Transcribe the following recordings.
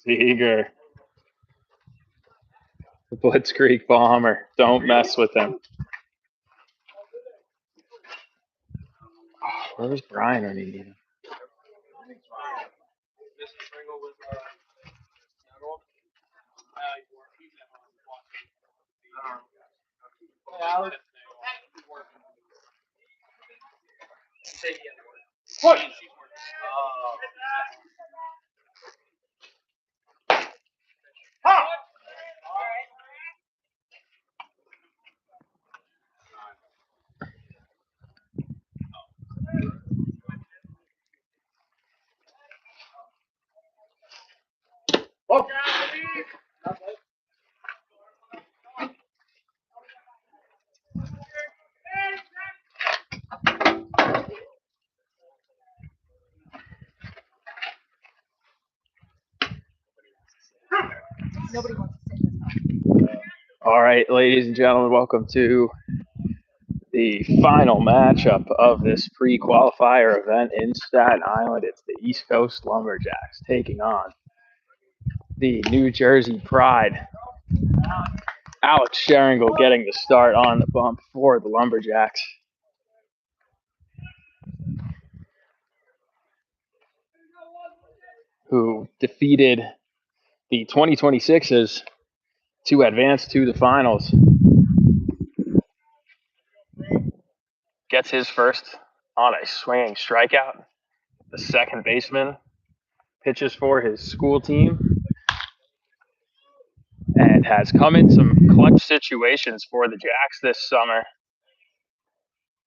Seeger. The Blitzkrieg Bomber. Don't mess with him. Where's Brian when you need him? Nobody wants to sit in this. All right, ladies and gentlemen, welcome to the final matchup of this pre-qualifier event in Staten Island. It's the East Coast Lumberjacks taking on the New Jersey Pride. Alex Sheringle getting the start on the bump for the Lumberjacks. Who defeated the 2026s to advance to the finals. Gets his first on a swinging strikeout. The second baseman pitches for his school team and has come in some clutch situations for the Jacks this summer.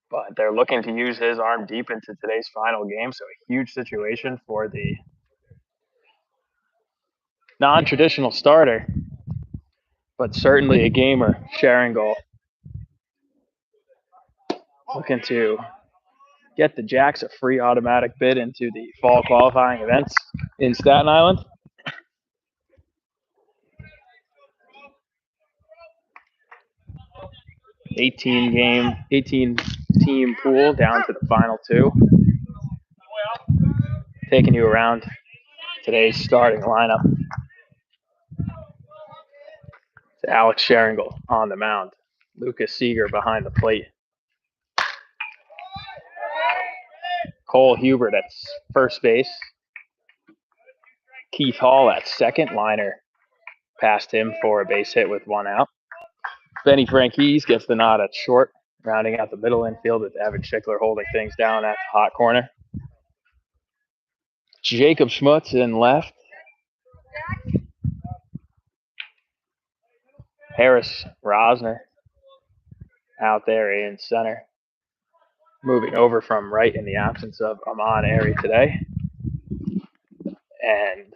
But they're looking to use his arm deep into today's final game, so a huge situation for the non-traditional starter, but certainly a gamer. Sheringle looking to get the Jacks a free automatic bid into the fall qualifying events in Staten Island. $18 team pool down to the final two. Taking you around today's starting lineup. It's Alex Sheringle on the mound. Lucas Seeger behind the plate. Cole Hubert at first base. Keith Hall at second. Liner past him for a base hit with one out. Benny Franquise gets the nod at short, rounding out the middle infield with Evan Schickler holding things down at the hot corner. Jacob Schmutz in left. Harris Rosner out there in center. Moving over from right in the absence of Amon Airy today. And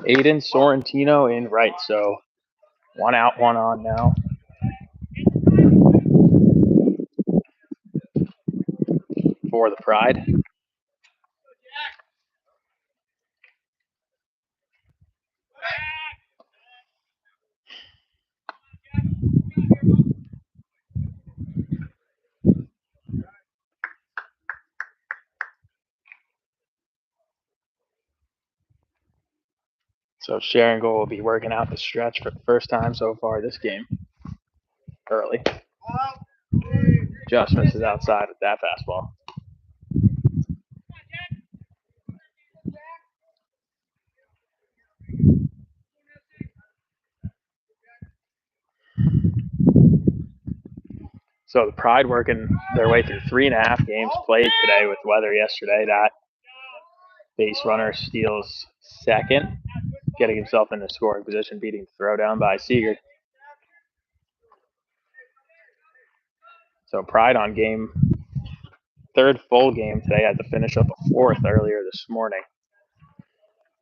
Aiden Sorrentino in right. So one out, one on now. For the Pride. So Sheringle will be working out the stretch for the first time so far this game. Early. Just misses outside with that fastball. So the Pride working their way through 3.5 games played today with weather yesterday. That base runner steals second, getting himself in the scoring position, beating the throw down by Seeger. So Pride on game, third full game today, had to finish up a fourth earlier this morning.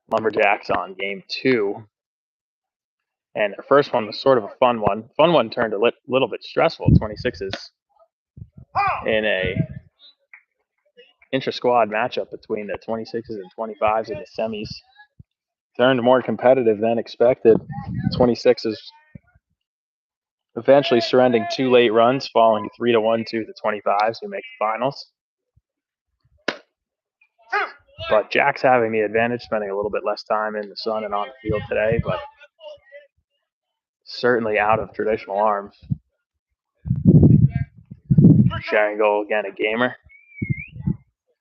Lumberjacks on game 2. And their first one was sort of a fun one. Fun one turned a little bit stressful. 26s in a intra-squad matchup between the 26s and 25s in the semis. Turned more competitive than expected. 26s eventually surrendering 2 late runs, falling 3-1 to the 25s who make the finals. But Jack's having the advantage, spending a little bit less time in the sun and on the field today, but certainly out of traditional arms. Sharing goal again, a gamer.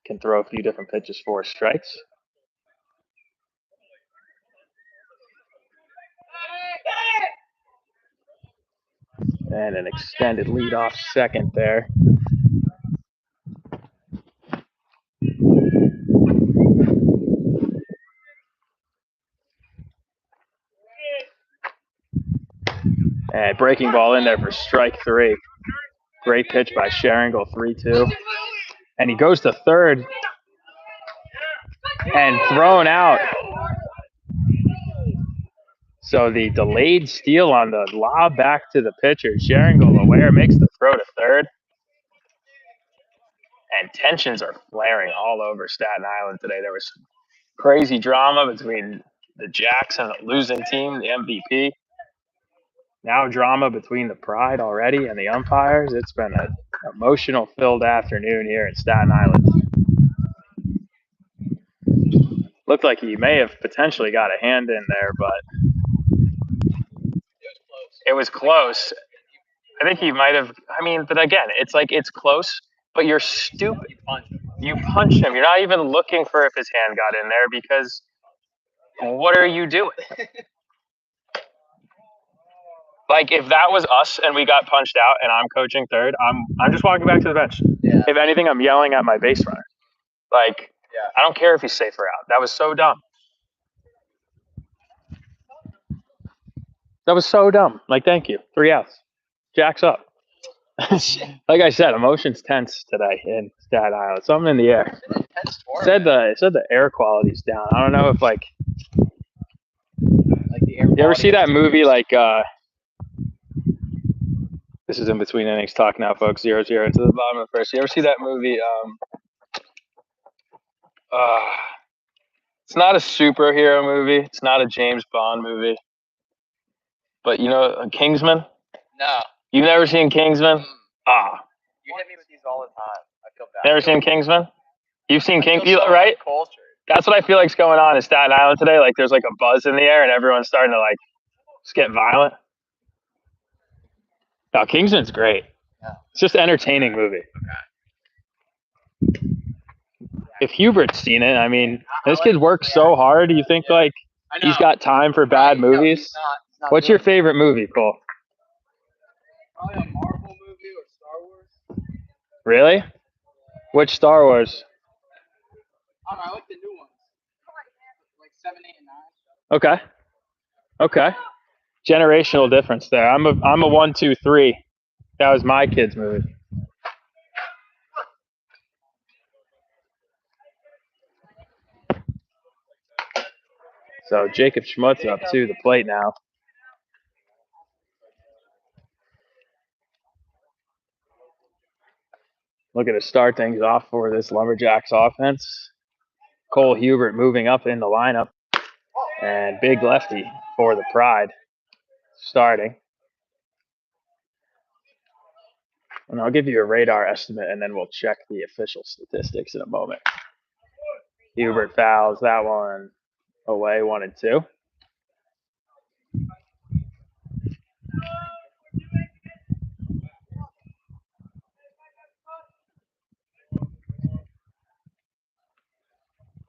Can throw a few different pitches for strikes. And an extended leadoff second there. And breaking ball in there for strike 3. Great pitch by Sharingle, 3-2. And he goes to third and thrown out. So the delayed steal on the lob back to the pitcher. Sharingle aware, makes the throw to third. And tensions are flaring all over Staten Island today. There was crazy drama between the Jacks and the losing team, the MVP. Now drama between the Pride already and the umpires. It's been an emotional-filled afternoon here in Staten Island. Looked like he may have potentially got a hand in there, but it was close. I think he might have. I mean, but again, it's like it's close, but you're stupid. You punched him. You're not even looking for if his hand got in there because what are you doing? Like if that was us and we got punched out and I'm coaching third, I'm just walking back to the bench. Yeah. If anything, I'm yelling at my base runner. Like I don't care if he's safe or out. That was so dumb. That was so dumb. Like thank you. 3 outs. Jack's up. Like I said, emotions tense today in Staten Island. Something in the air. It said the air quality's down. I don't know if like the air you ever see that movie like this is in between innings talk now, folks. 0-0 to the bottom of the first. You ever see that movie? It's not a superhero movie. It's not a James Bond movie. But you know, Kingsman? No. You've never seen Kingsman? Ah. You hit me with these all the time. I feel bad. Never seen Kingsman? You've seen Kingsman, so right? Cultured. That's what I feel like's going on in Staten Island today. Like there's like a buzz in the air and everyone's starting to like just get violent. No, Kingsman's great. Yeah. It's just an entertaining movie. Okay. If Hubert's seen it, I mean, this kid works so hard. You think like he's got time for bad movies? He's not What's your favorite movie, Cole? Probably a Marvel movie or Star Wars. Really? Which Star Wars? I don't know. I like the new ones. Like 7, 8, and 9. Okay. Okay. Generational difference there. I'm a 1, 2, 3. That was my kid's movie. So Jacob Schmutz up to the plate now. Looking to start things off for this Lumberjacks offense. Cole Hubert moving up in the lineup. And big lefty for the Pride starting. And I'll give you a radar estimate and then we'll check the official statistics in a moment. Hubert fouls that one away, 1-2.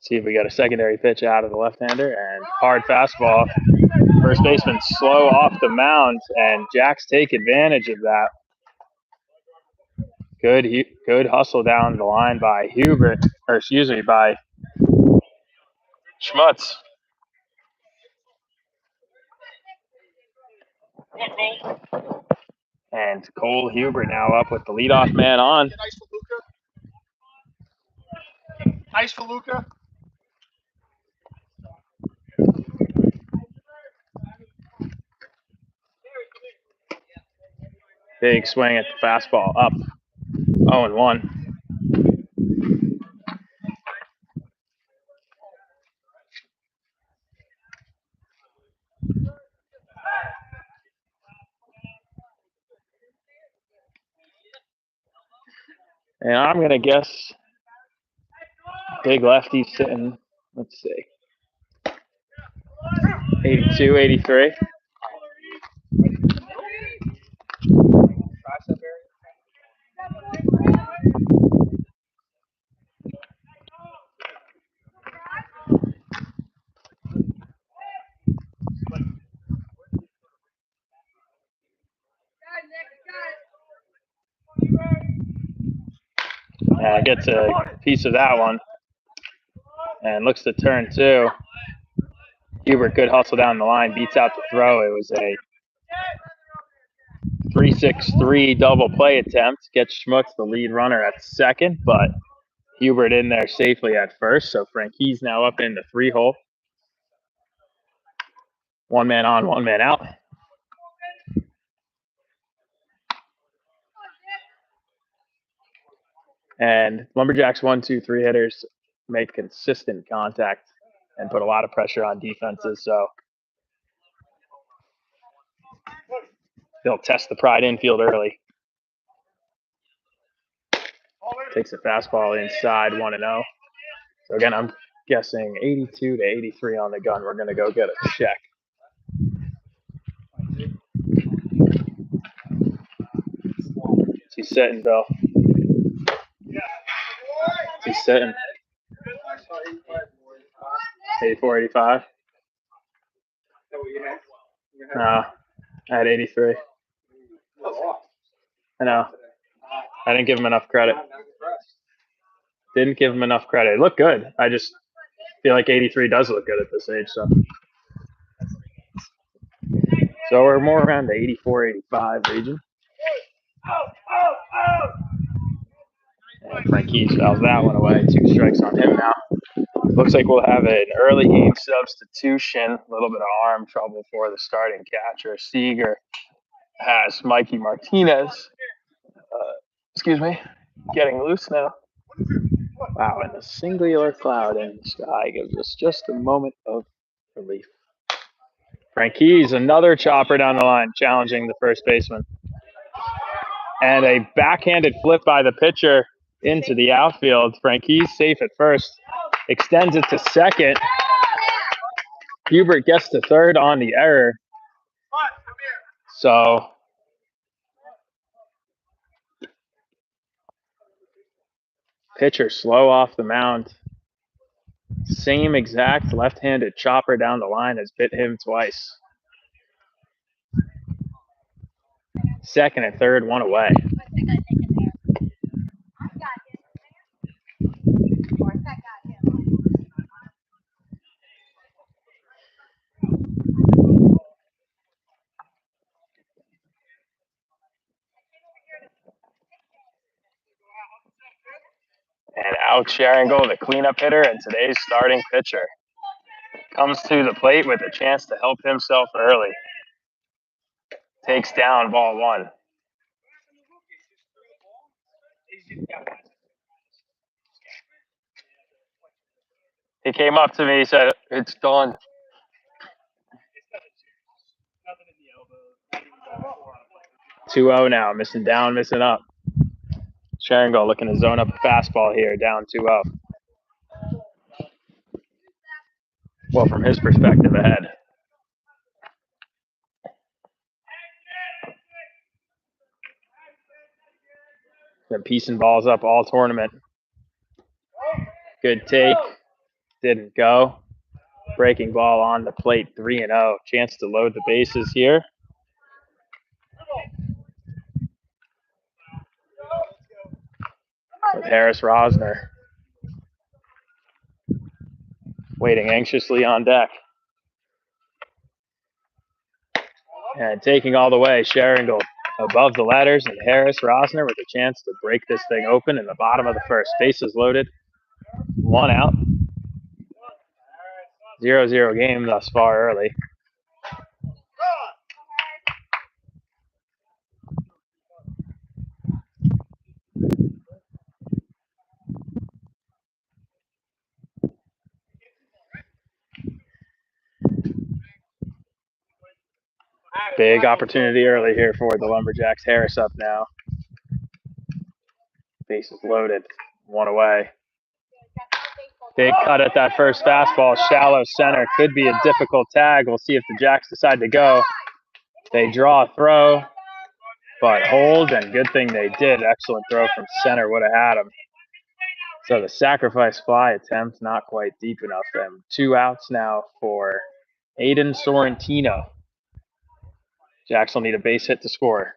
See if we got a secondary pitch out of the left-hander and hard fastball. First baseman slow off the mound and Jacks take advantage of that. Good hustle down the line by Hubert, or excuse me, by Schmutz. And Cole Hubert now up with the leadoff man on. Nice for Luca. Big swing at the fastball up. 0-1. And I'm going to guess Big lefty sitting, let's see, 82, 83. Gets a piece of that one and looks to turn two. Hubert, good hustle down the line, beats out the throw. It was a 3-6-3 double play attempt. Gets Schmutz the lead runner at second, but Hubert in there safely at first. So Frankie's now up in the 3-hole. 1 man on, 1 man out. And Lumberjacks 1, 2, 3 hitters make consistent contact and put a lot of pressure on defenses. So they'll test the pride infield early. Takes a fastball inside 1-0. So again, I'm guessing 82 to 83 on the gun. We're going to go get a check. He's sitting, Bill. He's sitting. 84, 85. No, I had 83. I know. I didn't give him enough credit. Didn't give him enough credit. It looked good. I just feel like 83 does look good at this age. So we're more around the 84, 85 region. And Frankie's fouls that one away. 2 strikes on him now. Looks like we'll have an early game substitution. A little bit of arm trouble for the starting catcher. Seager has Mikey Martinez. Getting loose now. Wow, and a singular cloud in the sky gives us just a moment of relief. Frankie's another chopper down the line, challenging the first baseman. And a backhanded flip by the pitcher into the outfield. Frankie's safe at first. Extends it to second. Hubert gets to third on the error. So pitcher slow off the mound. Same exact left-handed chopper down the line has bit him twice. Second and third, 1 away. And out Sharingle, the cleanup hitter and today's starting pitcher. Comes to the plate with a chance to help himself early. Takes down ball 1. He came up to me, he said, "It's done." Two 2-0 now, missing down, missing up. Sharingle looking to zone up a fastball here, down 2-0. Well, from his perspective, ahead. Been piecing balls up all tournament. Good take. Didn't go. Breaking ball on the plate, 3-0. Chance to load the bases here. With Harris Rosner waiting anxiously on deck. And taking all the way, Sharingle above the letters, and Harris Rosner with a chance to break this thing open in the bottom of the first. Bases loaded, 1 out. 0-0 game thus far early. Big opportunity early here for the Lumberjacks. Harris up now. Bases loaded, 1 away. Big cut at that first fastball, shallow center. Could be a difficult tag. We'll see if the Jacks decide to go. They draw a throw, but hold, and good thing they did. Excellent throw from center, would have had him. So the sacrifice fly attempt not quite deep enough. And 2 outs now for Aiden Sorrentino. Jacks will need a base hit to score.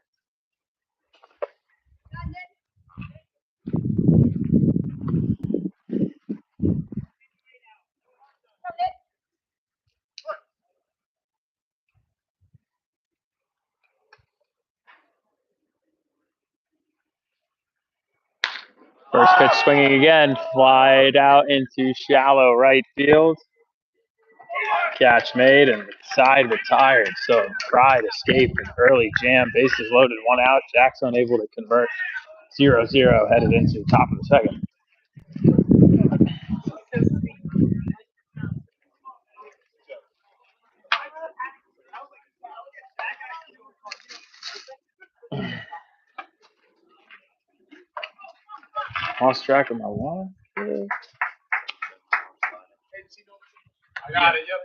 First pitch swinging again, flied out into shallow right field. Catch made and the side retired. So Pride escaped an early jam. Bases loaded, 1 out. Jacks unable to convert. 0-0 headed into the top of the second. Lost track of my one. I got it, yep.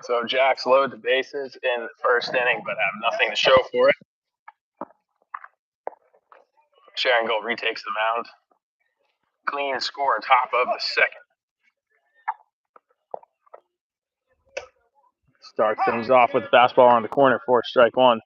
So Jacks load the bases in the first inning, but have nothing to show for it. Sharon retakes the mound. Clean score, top of the second. Starts things off with a fastball on the corner for strike one.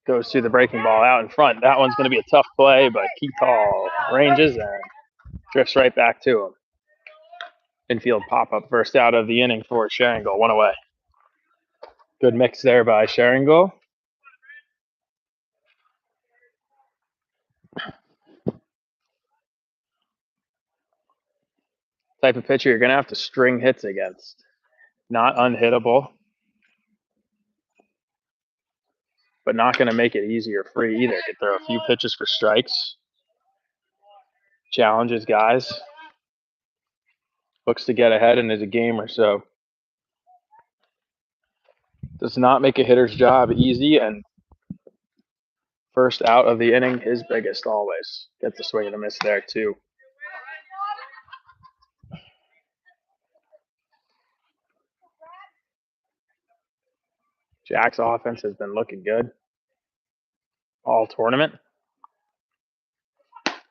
Goes to the breaking ball out in front. That one's going to be a tough play, but Keithall ranges and drifts right back to him. Infield pop-up first out of the inning for Sharingal, 1 away. Good mix there by Sharingal. Type of pitcher you're going to have to string hits against. Not unhittable, but not going to make it easy or free either. Could throw a few pitches for strikes. Challenges guys. Looks to get ahead in a game or so. Does not make a hitter's job easy, and first out of the inning, his biggest always. Gets a swing and a miss there too. Jack's offense has been looking good all tournament,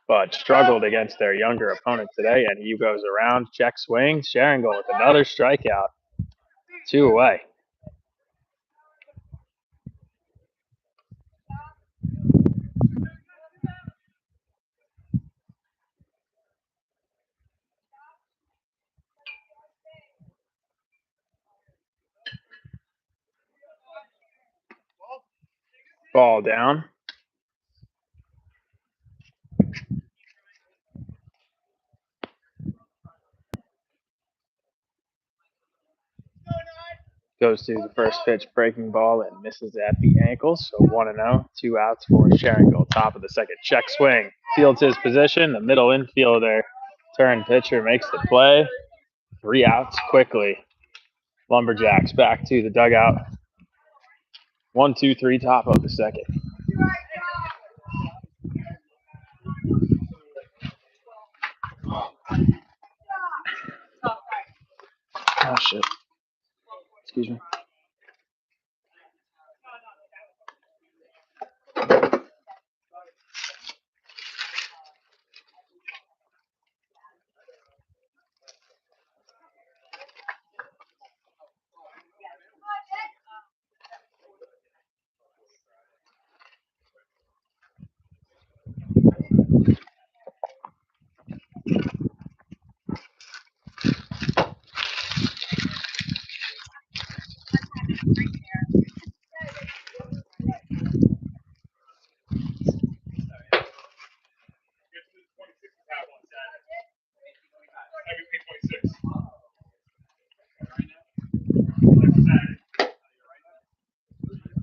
but struggled against their younger opponent today, and he goes around, check swing, Sharingal with another strikeout. 2 away. Ball down. Goes to the first pitch, breaking ball, and misses at the ankle. So 1-0, 2 outs for Sharingal. Top of the second, check swing. Fields his position. The middle infielder, turn pitcher makes the play. 3 outs quickly. Lumberjacks back to the dugout. 1, 2, 3, top of the second. Oh, shit. Excuse me.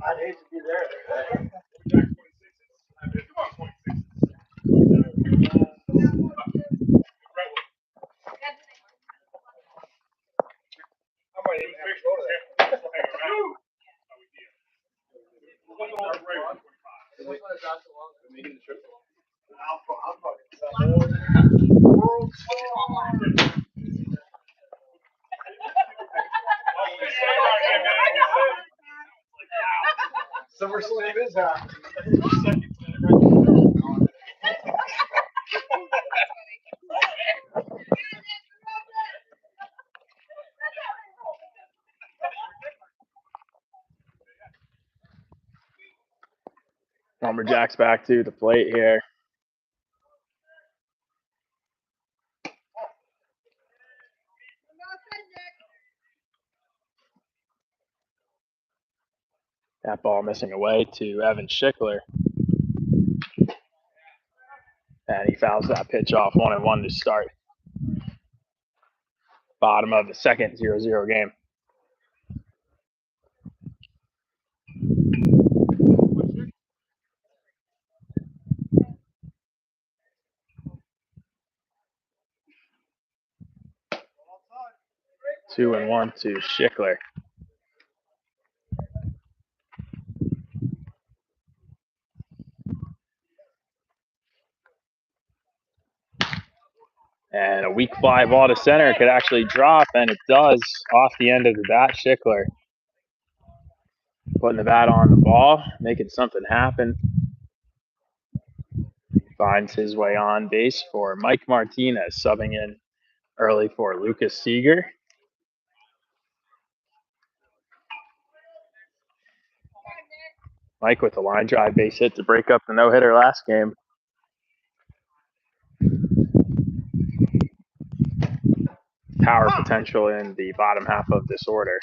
I'd hate to be there. SummerSlam is happening. Lumberjacks back to the plate here. That ball missing away to Evan Schickler. And he fouls that pitch off 1-1 to start. Bottom of the second, 0-0 game. Two and 1 to Schickler. And a weak fly ball to center could actually drop, and it does off the end of the bat. Schickler putting the bat on the ball, making something happen. Finds his way on base for Mike Martinez, subbing in early for Lucas Seeger. Mike with a line drive base hit to break up the no-hitter last game. Power potential in the bottom half of this order.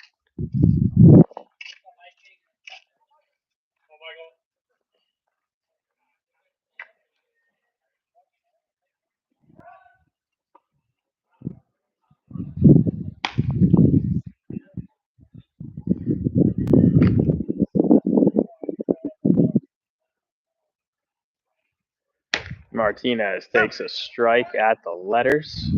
Martinez takes a strike at the letters.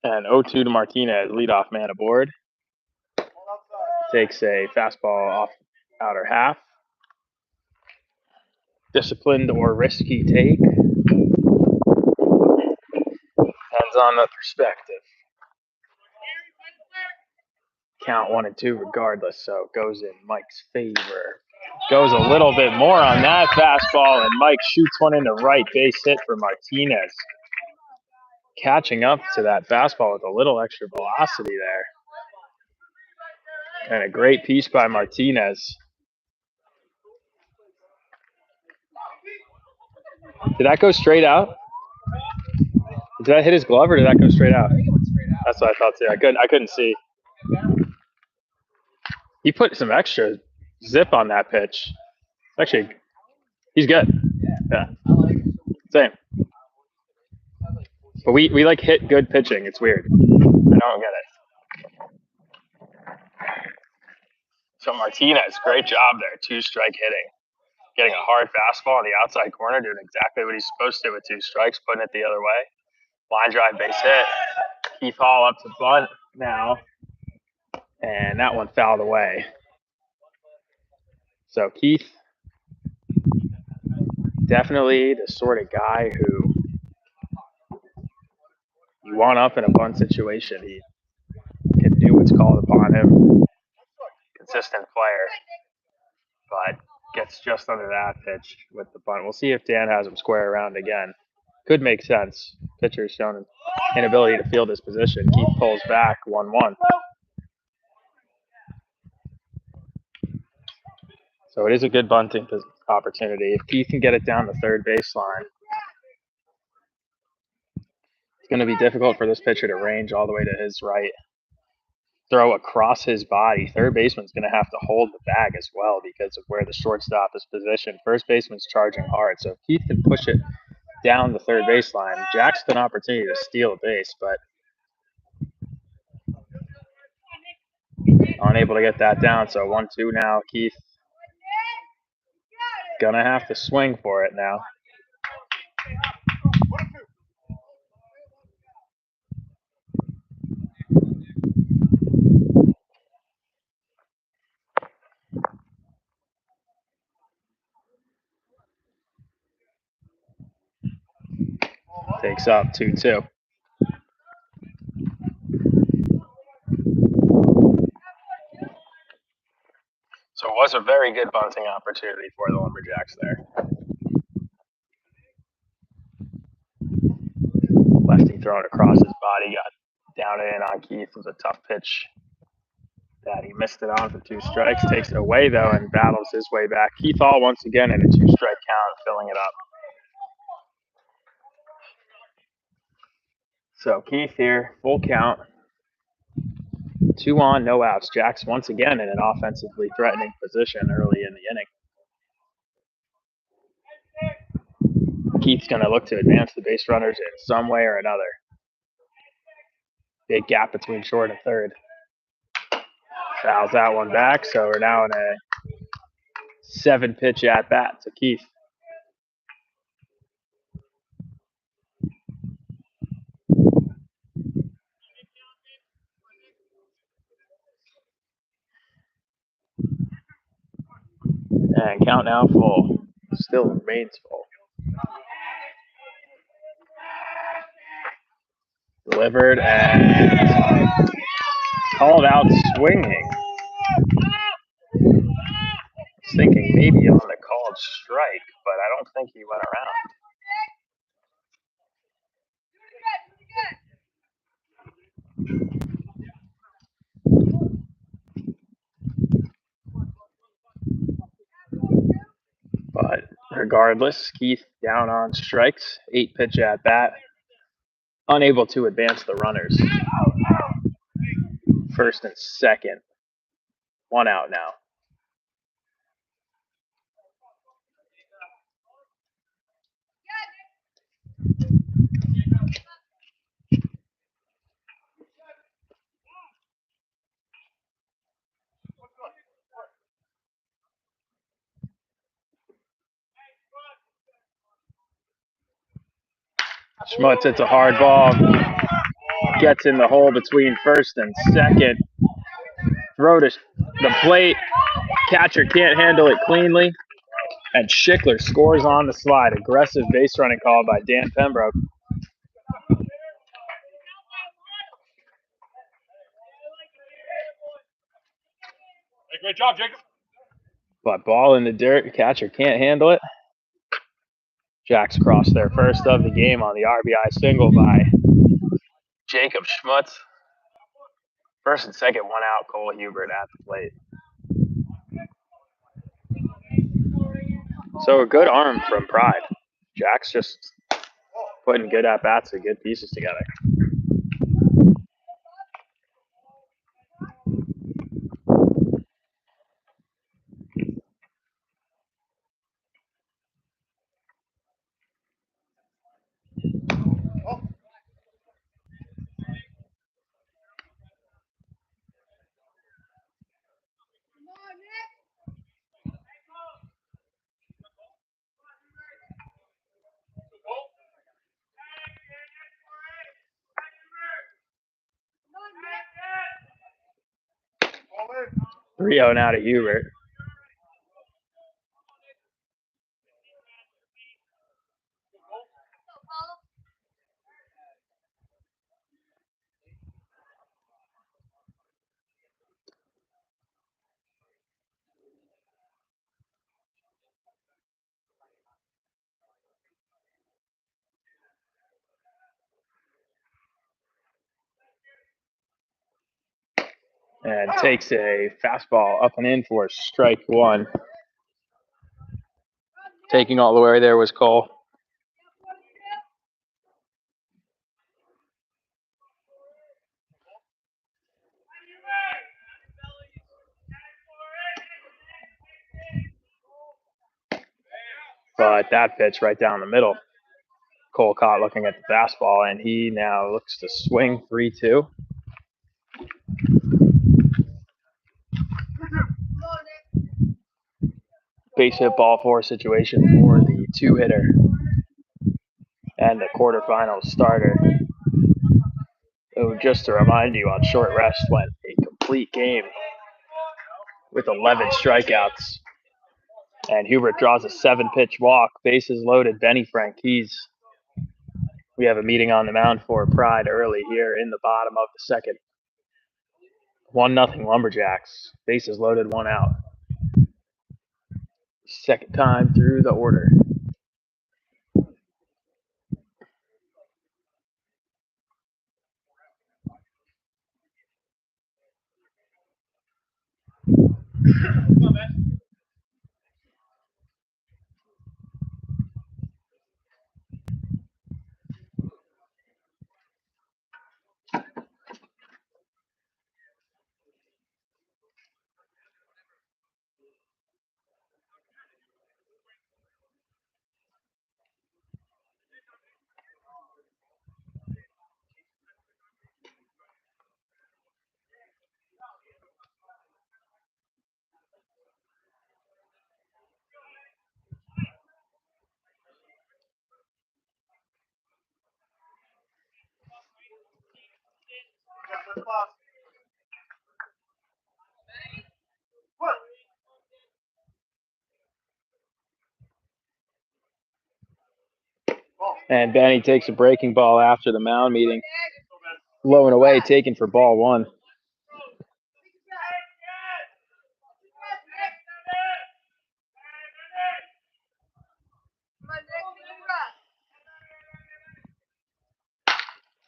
And 0-2 to Martinez, leadoff man aboard. Takes a fastball off outer half. Disciplined or risky take. Depends on the perspective. Count 1 and 2 regardless, so it goes in Mike's favor. Goes a little bit more on that fastball, and Mike shoots one into right, base hit for Martinez. Catching up to that fastball with a little extra velocity there. And a great piece by Martinez. Did that go straight out? Did that hit his glove or did that go straight out? That's what I thought too. I couldn't see. He put some extra zip on that pitch. Actually, he's good. Yeah. Same. But we like hit good pitching. It's weird. I don't get it. So Martinez, great job there. 2-strike hitting. Getting a hard fastball on the outside corner, doing exactly what he's supposed to with 2 strikes, putting it the other way. Line drive, base hit. Keith Hall up to bunt now. And that one fouled away. So Keith, definitely the sort of guy who you want up in a bunt situation. He can do what's called upon him. Consistent player. But gets just under that pitch with the bunt. We'll see if Dan has him square around again. Could make sense. Pitcher's shown an inability to field his position. Keith pulls back 1-1. So it is a good bunting opportunity. If Keith can get it down the third baseline, it's going to be difficult for this pitcher to range all the way to his right. Throw across his body. Third baseman's going to have to hold the bag as well because of where the shortstop is positioned. First baseman's charging hard. So if Keith can push it down the third baseline, Jack's got an opportunity to steal a base, but unable to get that down. So 1-2 now. Keith gonna have to swing for it now. Takes up 2-2. So it was a very good bunting opportunity for the Lumberjacks there. Lefty throwing across his body, got down and in on Keith. It was a tough pitch that he missed it on for 2 strikes. Takes it away though and battles his way back. Keith Hall once again in a 2-strike count, filling it up. So Keith here, full count. 2 on, no outs. Jack's once again in an offensively threatening position early in the inning. Keith's going to look to advance the base runners in some way or another. Big gap between short and third. Fouls that one back, so we're now in a 7-pitch at-bat to Keith. And count now full. Still remains full. Delivered and called out swinging. I was thinking maybe on the called strike, but I don't think he went around. But regardless, Keith down on strikes, 8-pitch at bat, unable to advance the runners. First and second, 1 out now. Schmutz hits a hard ball, gets in the hole between first and second. Throw to the plate. Catcher can't handle it cleanly. And Schickler scores on the slide. Aggressive base running call by Dan Pembroke. Hey, great job, Jacob. But ball in the dirt. Catcher can't handle it. Jacks crossed their first of the game on the RBI single by Jacob Schmutz. First and second, 1 out. Cole Hubert at the plate. So a good arm from Pride. Jack's just putting good at-bats and good pieces together. 3-0 now to Hubert. And takes a fastball up and in for strike one. Taking all the way there was Cole. But that pitch right down the middle. Cole caught looking at the fastball, and he now looks to swing 3-2. Base hit ball four situation for the two-hitter and the quarterfinals starter. So just to remind you, on short rest went a complete game with 11 strikeouts. And Hubert draws a 7-pitch walk. Bases loaded. Benny Franquise. We have a meeting on the mound for Pride early here in the bottom of the second. 1-0 Lumberjacks. Bases loaded, 1 out. Second time through the order. And Benny takes a breaking ball after the mound meeting. Low and away, taken for ball one.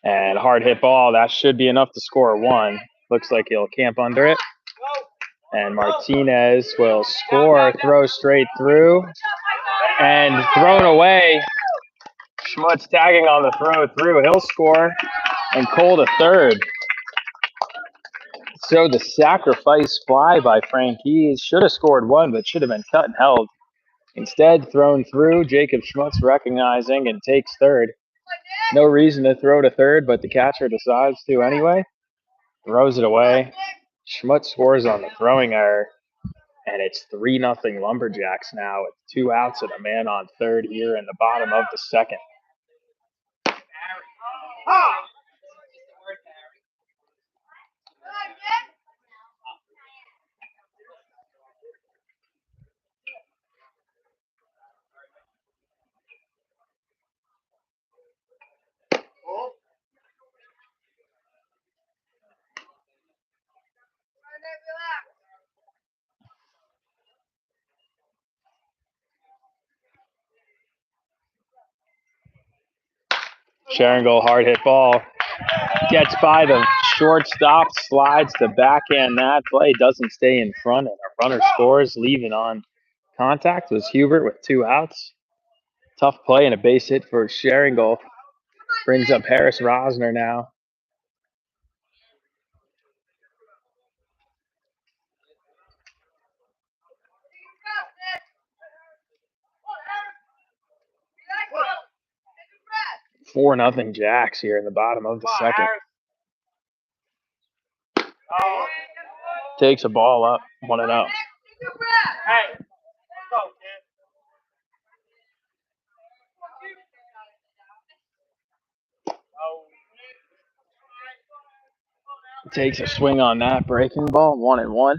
And hard hit ball. That should be enough to score one. Looks like he'll camp under it. And Martinez will score, throw straight through, and thrown away. Schmutz tagging on the throw through. He'll score, and Cole to third. So the sacrifice fly by Franquise should have scored one, but should have been cut and held. Instead, thrown through. Jacob Schmutz recognizing and takes third. No reason to throw to third, but the catcher decides to anyway. Throws it away. Schmutz scores on the throwing error. And it's 3-0 Lumberjacks now with 2 outs and a man on third here in the bottom of the second. Sharingal, hard hit ball. Gets by the shortstop, slides to backhand that play, doesn't stay in front, and our runner scores. Leaving on contact was Hubert with 2 outs. Tough play and a base hit for Sharingal. Brings up Harris Rosner now. Four nothing Jacks here in the bottom of the second. Takes a ball up, 1-0. Takes a swing on that breaking ball, 1-1.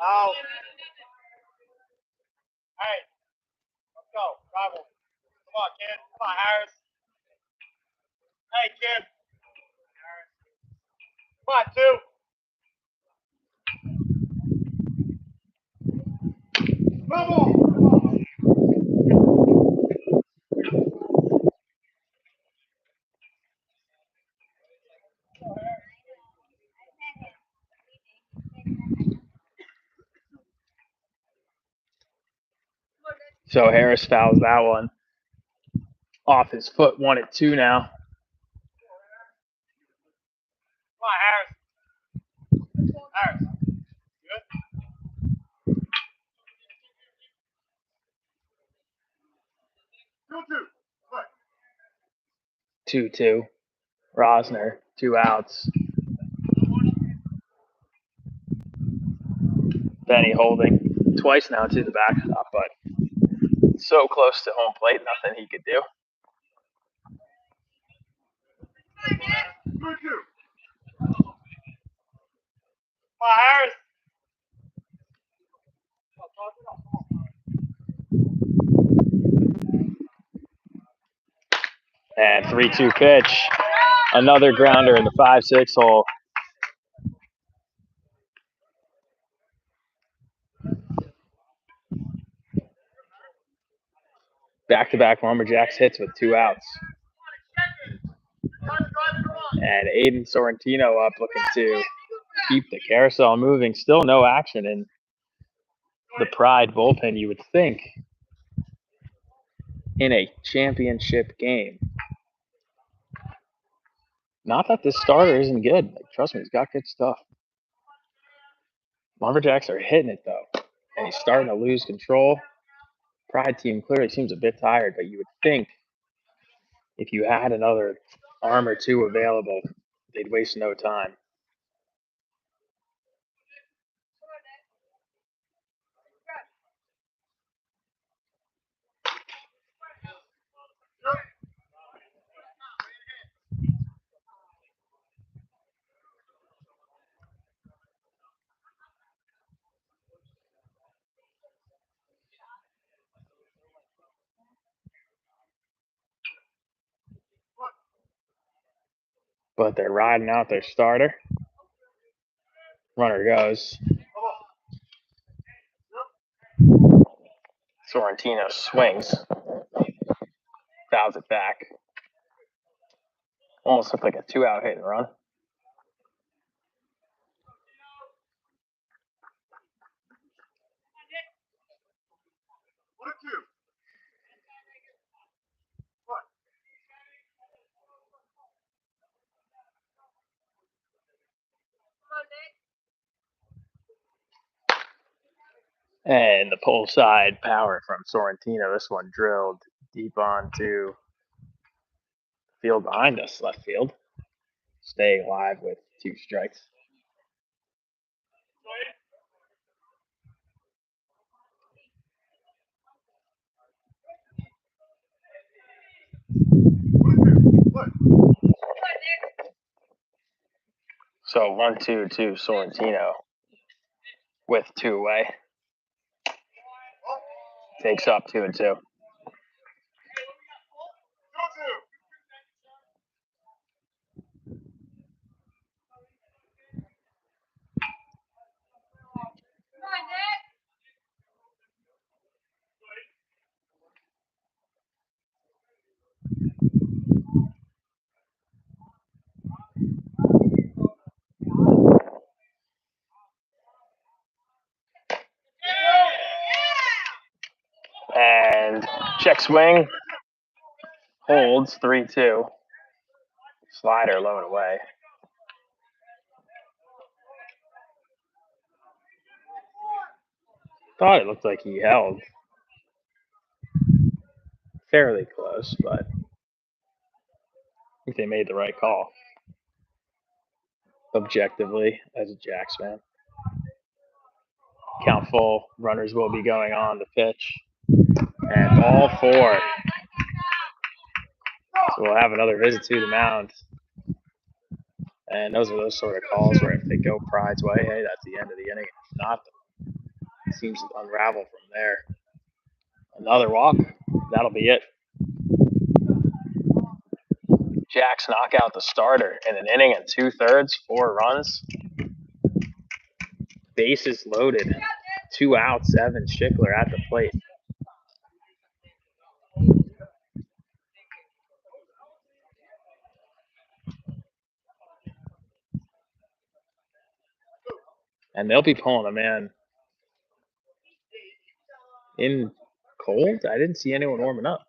Out. Hey, let's go. Rival. Come on, kid. Come on, Harris. Hey, kid. Come on, two. So Harris fouls that one. Off his foot, 1-2 now. Come on, Harris. Harris. Good? 2-2. Rosner, 2 outs. Benny holding twice now to the backstop, but so close to home plate, nothing he could do. Come on, Harris. And 3-2 pitch. Another grounder in the 5-6 hole. Back-to-back Lumberjacks hits with 2 outs. And Aiden Sorrentino up looking to keep the carousel moving. Still no action in the Pride bullpen, you would think, in a championship game. Not that this starter isn't good. Trust me, he's got good stuff. Lumberjacks are hitting it, though. And he's starting to lose control. Pride team clearly seems a bit tired, but you would think if you had another arm or two available, they'd waste no time. But they're riding out their starter. Runner goes. Sorrentino swings. Fouls it back. Almost looked like a 2-out hit and run. And the pull side power from Sorrentino. This one drilled deep onto field behind us, left field. Staying alive with 2 strikes. So 1-2 to Sorrentino with 2 away. Takes up 2-2. And check swing. Holds 3-2. Slider low and away. Thought it looked like he held. Fairly close, but I think they made the right call. Objectively, as a Jacks fan. Count full. Runners will be going on the pitch. And ball 4. So we'll have another visit to the mound. And those are those sort of calls where if they go Pride's way, hey, that's the end of the inning. If not, seems to unravel from there. Another walk. That'll be it. Jacks knock out the starter in an inning and 2/3, 4 runs. Bases loaded. 2 outs. Evan Schickler at the plate. And they'll be pulling a man in cold. I didn't see anyone warming up.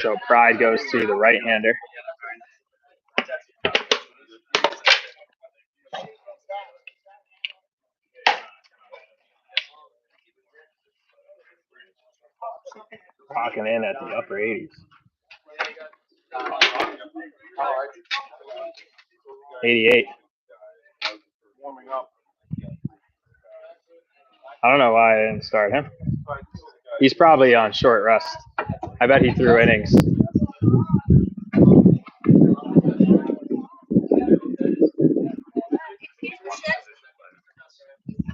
So Pride goes to the right-hander. Rocking in at the upper 80s. 88. I don't know why I didn't start him. He's probably on short rest. I bet he threw innings.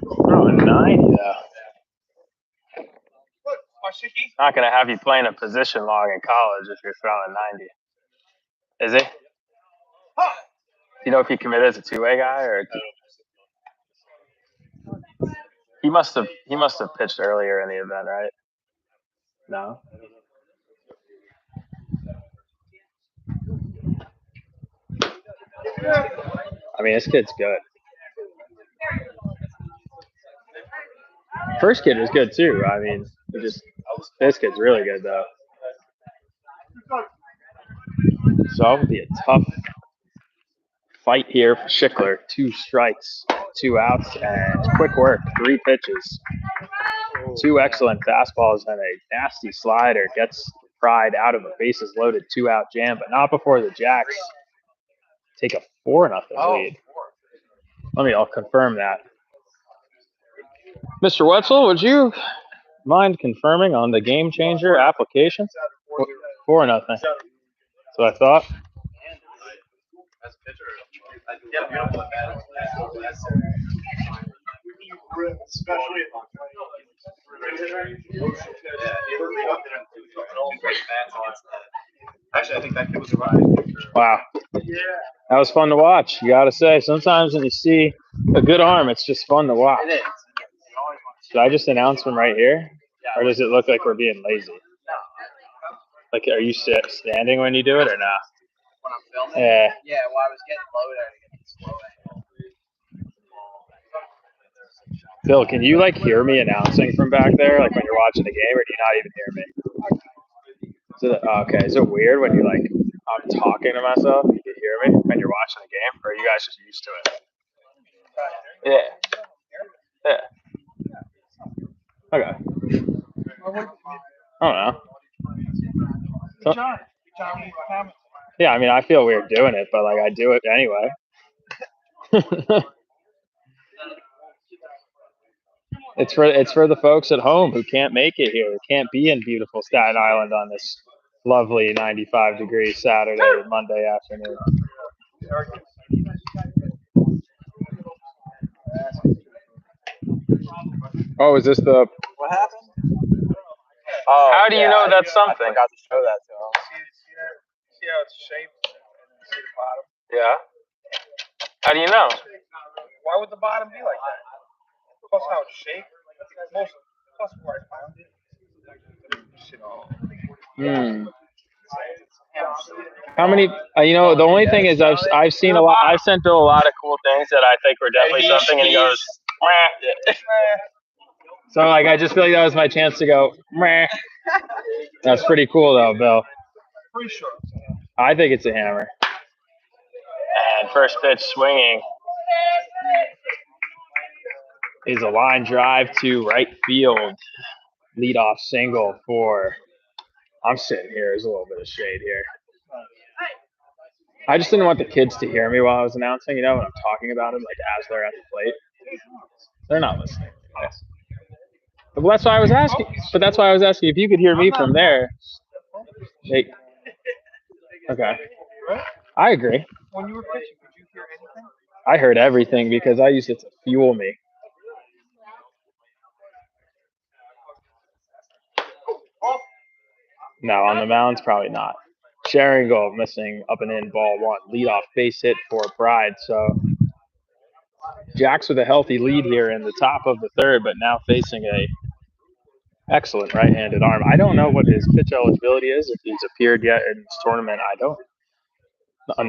Oh, 90 though. Not going to have you playing a position log in college if you're throwing 90. Is he? Do you know if he committed as a two-way guy or? He must have pitched earlier in the event, right? No. I mean, this kid's good. First kid was good too. I mean, this kid's really good though. So it'll be a tough fight here for Schickler. 2 strikes, 2 outs, and quick work. 3 pitches. 2 excellent fastballs and a nasty slider. Gets Pride out of a bases loaded 2-out jam, but not before the Jacks take a 4-0 lead. I'll confirm that. Mr. Wetzel, would you mind confirming on the game changer application? 4-0. That's what I thought. Actually, I think that kid was right. Wow. That was fun to watch. You got to say, sometimes when you see a good arm, it's just fun to watch. It is. Should I just announce them right here? Or does it look like we're being lazy? Like, are you standing when you do it or not? When I'm filming? Yeah. Yeah, well, I was getting low there to get the slow angle. Phil, can you, hear me announcing from back there, when you're watching the game, or do you not even hear me? Okay, is it weird when you're, I'm talking to myself, you can hear me when you're watching the game, or are you guys just used to it? Yeah. Okay. I don't know. Yeah, I mean, I feel weird doing it, but, I do it anyway. It's for the folks at home who can't make it here, can't be in beautiful Staten Island on this lovely 95-degree Saturday or Monday afternoon. Oh, is this the? What happened? Oh, how do you know that's something? I forgot to show that to him. See how it's shaped? See the bottom? Yeah. How do you know? Why would the bottom be like that? Plus how it's shaped. Plus where I found it. How many? You know, the only thing is I've seen a lot. I've sent Bill a lot of cool things that I think were definitely something, and he goes, meh. So like, I just feel like that was my chance to go, meh. That's pretty cool though, Bill. Pretty sure. I think it's a hammer. And first pitch swinging is a line drive to right field. Leadoff single for. I'm sitting here. There's a little bit of shade here. I just didn't want the kids to hear me while I was announcing, you know, when I'm talking about them, like as they're at the plate. They're not listening. Well, that's why I was asking. But that's why I was asking if you could hear me from there. Hey. Okay. I agree. When you were pitching, could you hear anything? I heard everything because I used it to fuel me. No, on the mound's probably not. Sharing goal missing up and in, ball one. Leadoff base hit for Pride. So Jacks with a healthy lead here in the top of the third, but now facing a excellent right-handed arm. I don't know what his pitch eligibility is, if he's appeared yet in this tournament. I don't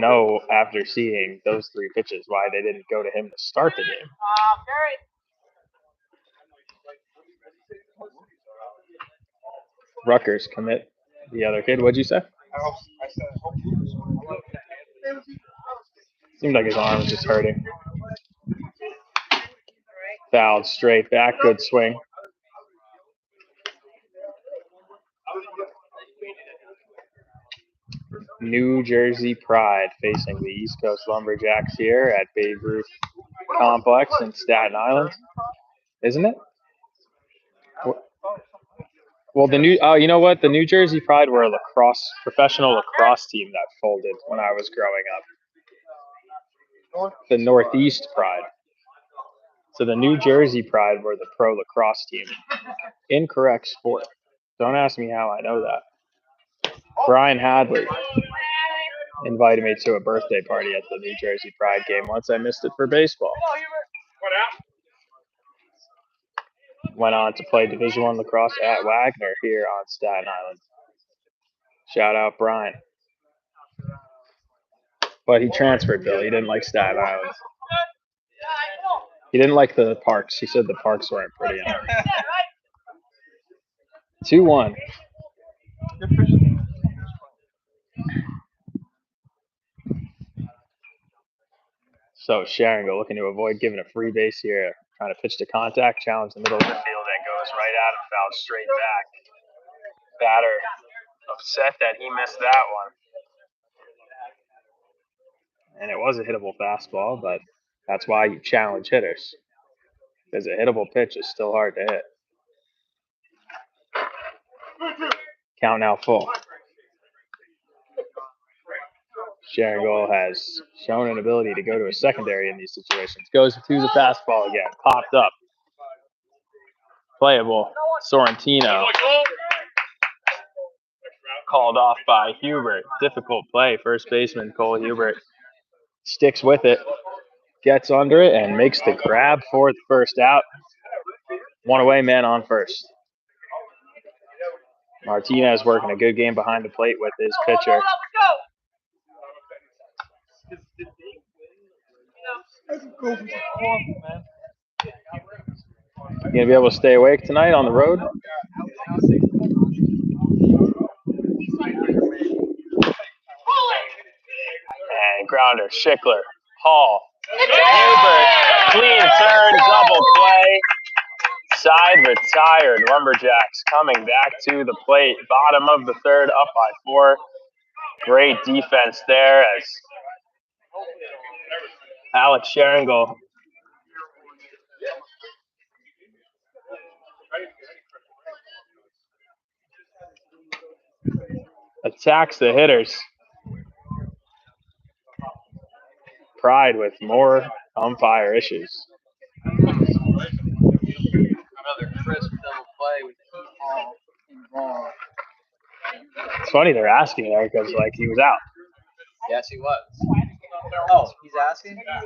know after seeing those three pitches why they didn't go to him to start the game. Rutgers commit the other kid. What'd you say? Seemed like his arm was just hurting. Fouled straight back. Good swing. New Jersey Pride facing the East Coast Lumberjacks here at Babe Ruth Complex in Staten Island. Isn't it? Well, you know what? The New Jersey Pride were a professional lacrosse team that folded when I was growing up. The Northeast Pride. So the New Jersey Pride were the pro lacrosse team. Incorrect sport. Don't ask me how I know that. Brian Hadley invited me to a birthday party at the New Jersey Pride game once. I missed it for baseball. Went on to play Division I lacrosse at Wagner here on Staten Island. Shout out Brian. But he transferred, Bill. He didn't like Staten Island. He didn't like the parks. He said the parks weren't pretty enough. 2-1. So Sharon looking to avoid giving a free base here. Trying to pitch to contact, challenge the middle of the field, and goes right at him, fouled straight back. Batter upset that he missed that one. And it was a hittable fastball, but that's why you challenge hitters. Because a hittable pitch is still hard to hit. Count now full. Sharon has shown an ability to go to a secondary in these situations. Goes to the fastball again. Popped up. Playable. Sorrentino. Called off by Hubert. Difficult play. First baseman Cole Hubert sticks with it. Gets under it and makes the grab for the first out. One away, man on first. Martinez working a good game behind the plate with his pitcher. You gonna be able to stay awake tonight on the road? And grounder, Schickler, Hall, Hubert, clean turn, double play. Side retired. Lumberjacks coming back to the plate. Bottom of the third, up by 4. Great defense there as Alex Sharingle. Attacks the hitters. Pride with more umpire issues. Another crisp double play with Heath Hall involved. It's funny they're asking there because like he was out. Yes, he was. Oh, he's asking? I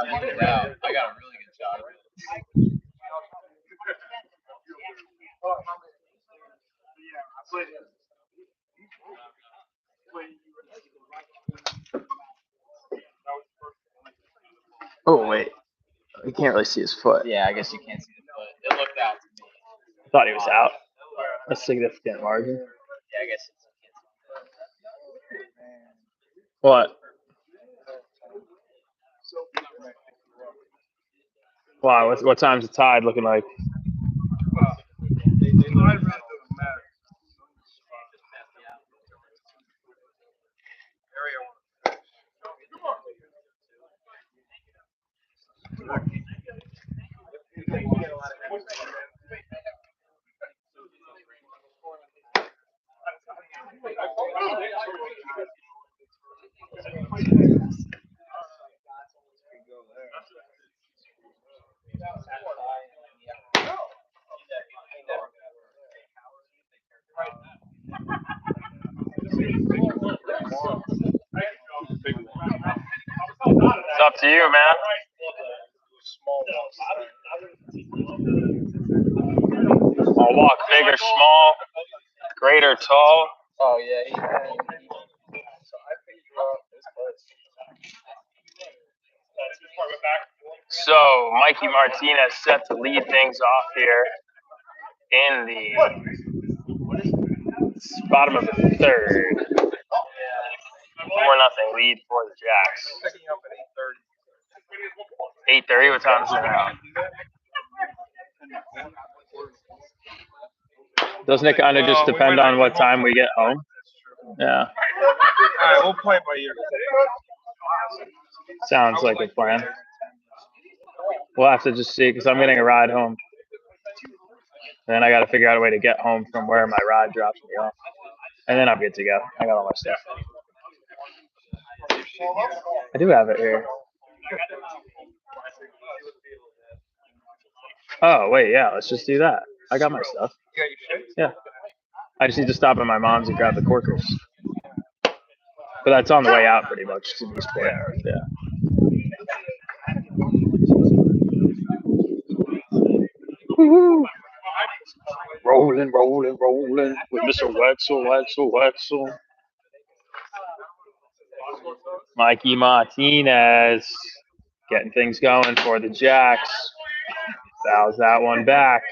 mean, he's out. I got a really good shot of it. Oh wait, you can't really see his foot. Yeah, I guess you can't see the foot. It looked out to me. I thought he was out. A significant margin. Yeah, I guess it's. What? Wow, what time's the Tide looking like? It's up to you, man. I'll walk big or small, great or tall. Oh, yeah. So, Mikey Martinez set to lead things off here in the bottom of the third. 4-0 lead for the Jacks. 8:30. What time is it now? Doesn't it kind of just depend on what time we get home? Yeah. All right, we'll play by ear. Sounds like a plan. We'll have to just see because I'm getting a ride home. And then I got to figure out a way to get home from where my ride drops me off. And then I'm good to go. I got all my stuff. I do have it here. Oh, wait, yeah, let's just do that. I got my stuff. Yeah. I just need to stop at my mom's and grab the corkers. But that's on the way out pretty much to Eastport. Yeah. Woo-hoo. Rolling with Mr. Wetzel. Mikey Martinez getting things going for the Jacks. Fouls that one back.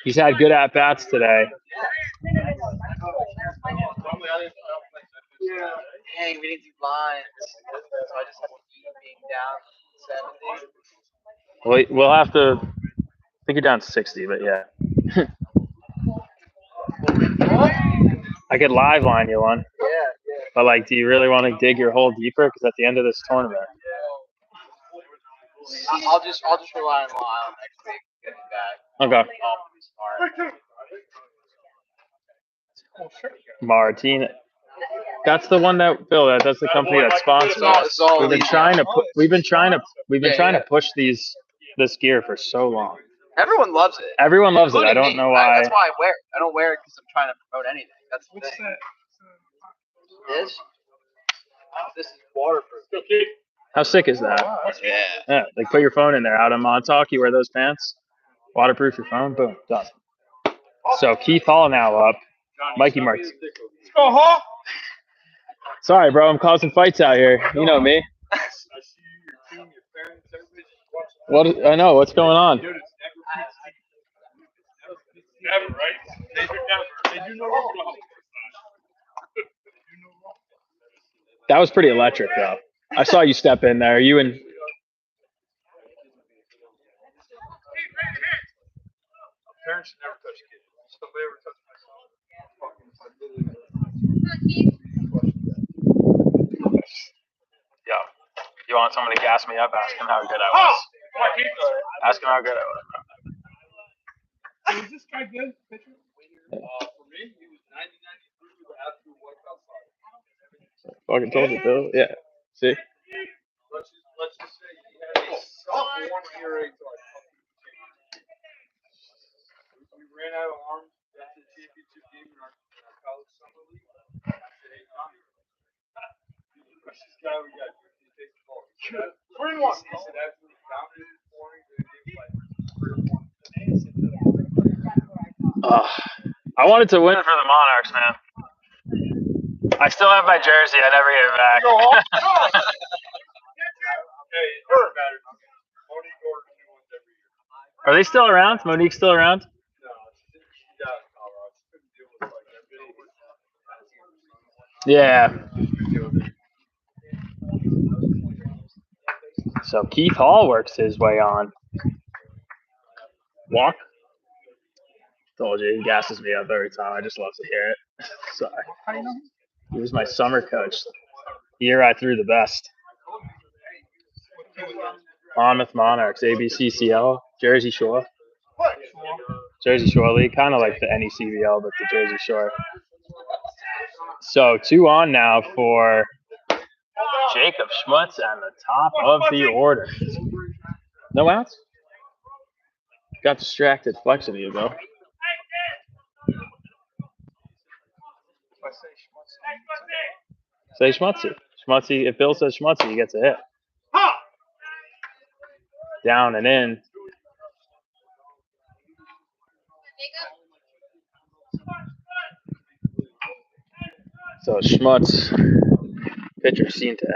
He's had good at-bats today. Dang, we didn't do lines. So I just have to keep being down 70. Well, we'll have to. I think you're down 60, but yeah. I could live line you one. Yeah. But like, do you really want to dig your hole deeper? Because at the end of this tournament. I'll just rely on Lyle next week. Getting back. Okay. Martin. That's the one that Bill. That's the company that sponsors us. We've been trying to push this gear for so long. Everyone loves it. Everyone loves it. I don't know why. That's why I wear it. I don't wear it because I'm trying to promote anything. That's the thing. This is waterproof. How sick is that? Yeah. Like put your phone in there. Out on Montauk, you wear those pants. Waterproof your phone. Boom. Done. So Keith Hall now up. Mikey Marks. Sorry, bro. I'm causing fights out here. You know me. What? I know. What's going on? Never, right? They do no wrong. That was pretty electric, though. I saw you step in there. You and Parents should never touch kids. Somebody ever touch my son. yeah. You want someone to gas me up? Ask him how good I was. Ask him how good I was. Is this guy good? Pitcher? For me, he was 90-93 with the absolute wipeout side. Fucking told you, Bill. Yeah. See? Let's just say he had a sub-1 ERA to like we ran out of arms after the championship game in our college summer league. I said, hey, Tommy, push this guy we got. He takes the ball. 3-1. He said, absolutely dominated this morning. They gave like 3 or 4. I wanted to win for the Monarchs, man. I still have my jersey. I never gave it back. Go home. Hey, it doesn't matter. Monique orders new ones every year. Are they still around? Monique's still around? No, she's out of Colorado. She couldn't deal with like Yeah. So Keith Hall works his way on. Walk. Told you, he gasses me up every time. I just love to hear it. Sorry. He was my summer coach. The year I threw the best. Monmouth Monarchs, ABCCL, Jersey Shore. Jersey Shore League, kind of like the NECBL, but the Jersey Shore. So 2 on now for Jacob Schmutz and the top of the order. No outs? Got distracted flexing you, though. Say Schmutzy. Schmutzy. If Bill says Schmutzy, he gets a hit. Down and in. So Schmutz, pitchers seem to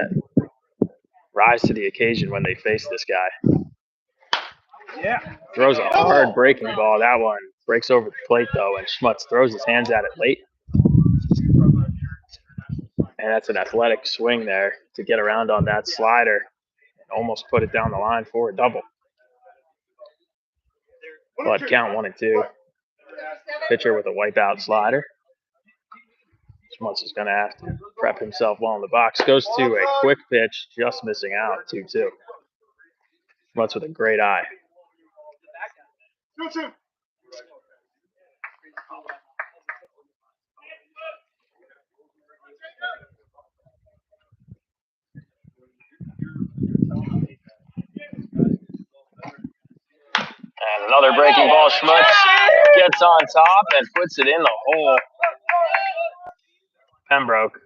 rise to the occasion when they face this guy. Yeah. Throws a hard breaking ball. That one breaks over the plate, though, and Schmutz throws his hands at it late. And that's an athletic swing there to get around on that slider and almost put it down the line for a double. But count 1 and 2. Pitcher with a wipeout slider. Schmutz is going to have to prep himself well in the box. Goes to a quick pitch, just missing out, 2-2. Schmutz with a great eye. 2-2. And another breaking ball. Schmutz gets on top and puts it in the hole. Pembroke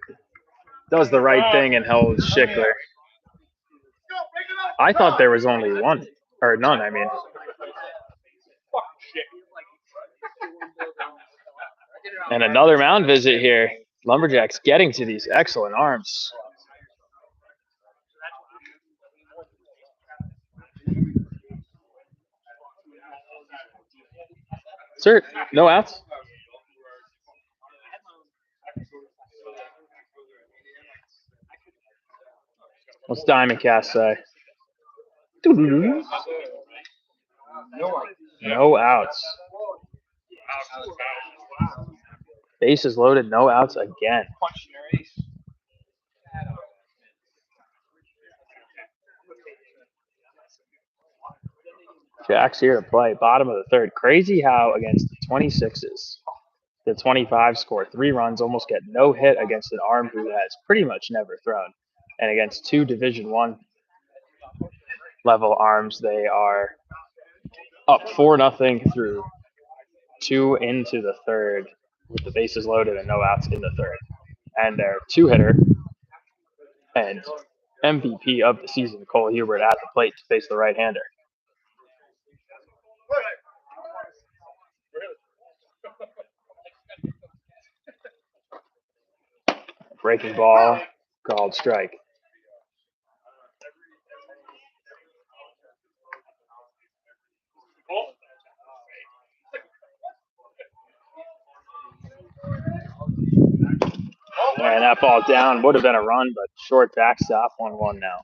does the right thing and held Schickler. I thought there was only one, or none, I mean. And another mound visit here. Lumberjacks getting to these excellent arms. Sir, no outs? What's Diamond Cast say? No outs. Bases loaded, no outs again. Jack's here to play. Bottom of the third. Crazy how against the 26s, the 25 score 3 runs, almost get no hit against an arm who has pretty much never thrown. And against 2 Division I level arms, they are up 4-0 through 2 into the third with the bases loaded and no outs in the third. And their 2-hitter and MVP of the season, Cole Hubert, at the plate to face the right-hander. Breaking ball, called strike. And that ball down would have been a run, but short backstop, 1-1 now.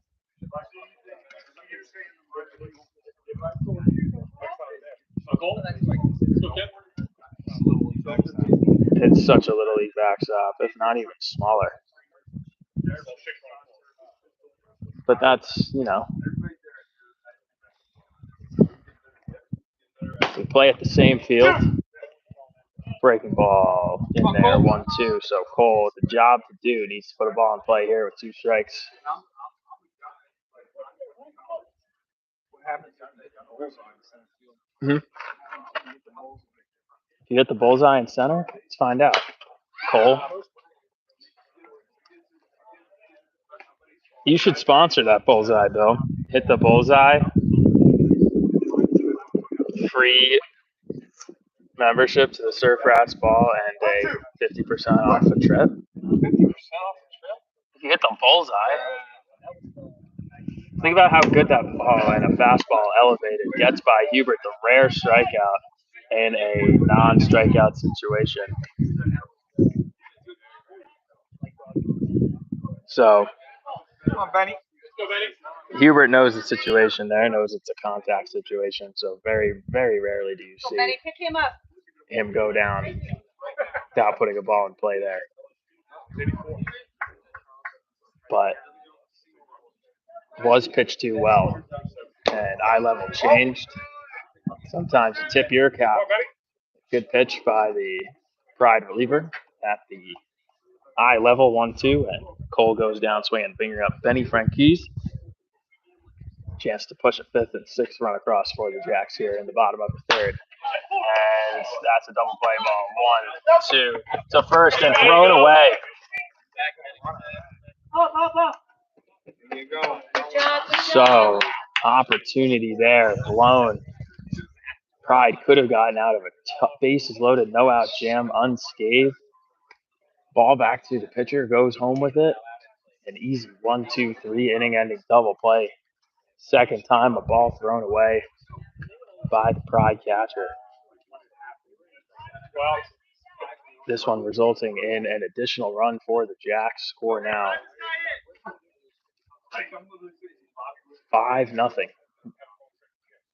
It's such a little league backstop, if not even smaller. but that's, you know, we play at the same field. Breaking ball in there, 1-2. So Cole, the job to do, needs to put a ball in play here with 2 strikes. Mm-hmm. If you hit the bullseye in center, let's find out. Cole, you should sponsor that bullseye, Bill. Hit the bullseye. Free membership to the Surf Rats ball and a 50% off a trip. 50% off the trip? If you hit the bullseye, think about how good that ball and a fastball elevated gets by Hubert, the rare strikeout in a non-strikeout situation. So Come on, Benny. Go, Benny. Hubert knows the situation there, knows it's a contact situation. So very, very rarely do you see Benny, pick him up. him go down without putting a ball in play there. But was pitched too well, and eye level changed. Sometimes you tip your cap. Good pitch by the Pride reliever at the eye level, 1-2, and Cole goes down swinging, bringing up Benny Franquise. Chance to push a 5th and 6th run across for the Jacks here in the bottom of the 3rd. And that's a double play ball. 1-2 to first and thrown away. There you go. So, opportunity there, blown. Pride could have gotten out of a bases loaded, no out jam unscathed. Ball back to the pitcher, goes home with it. An easy 1-2-3 inning ending double play. Second time a ball thrown away by the Pride catcher. This one resulting in an additional run for the Jacks. Score now 5-0.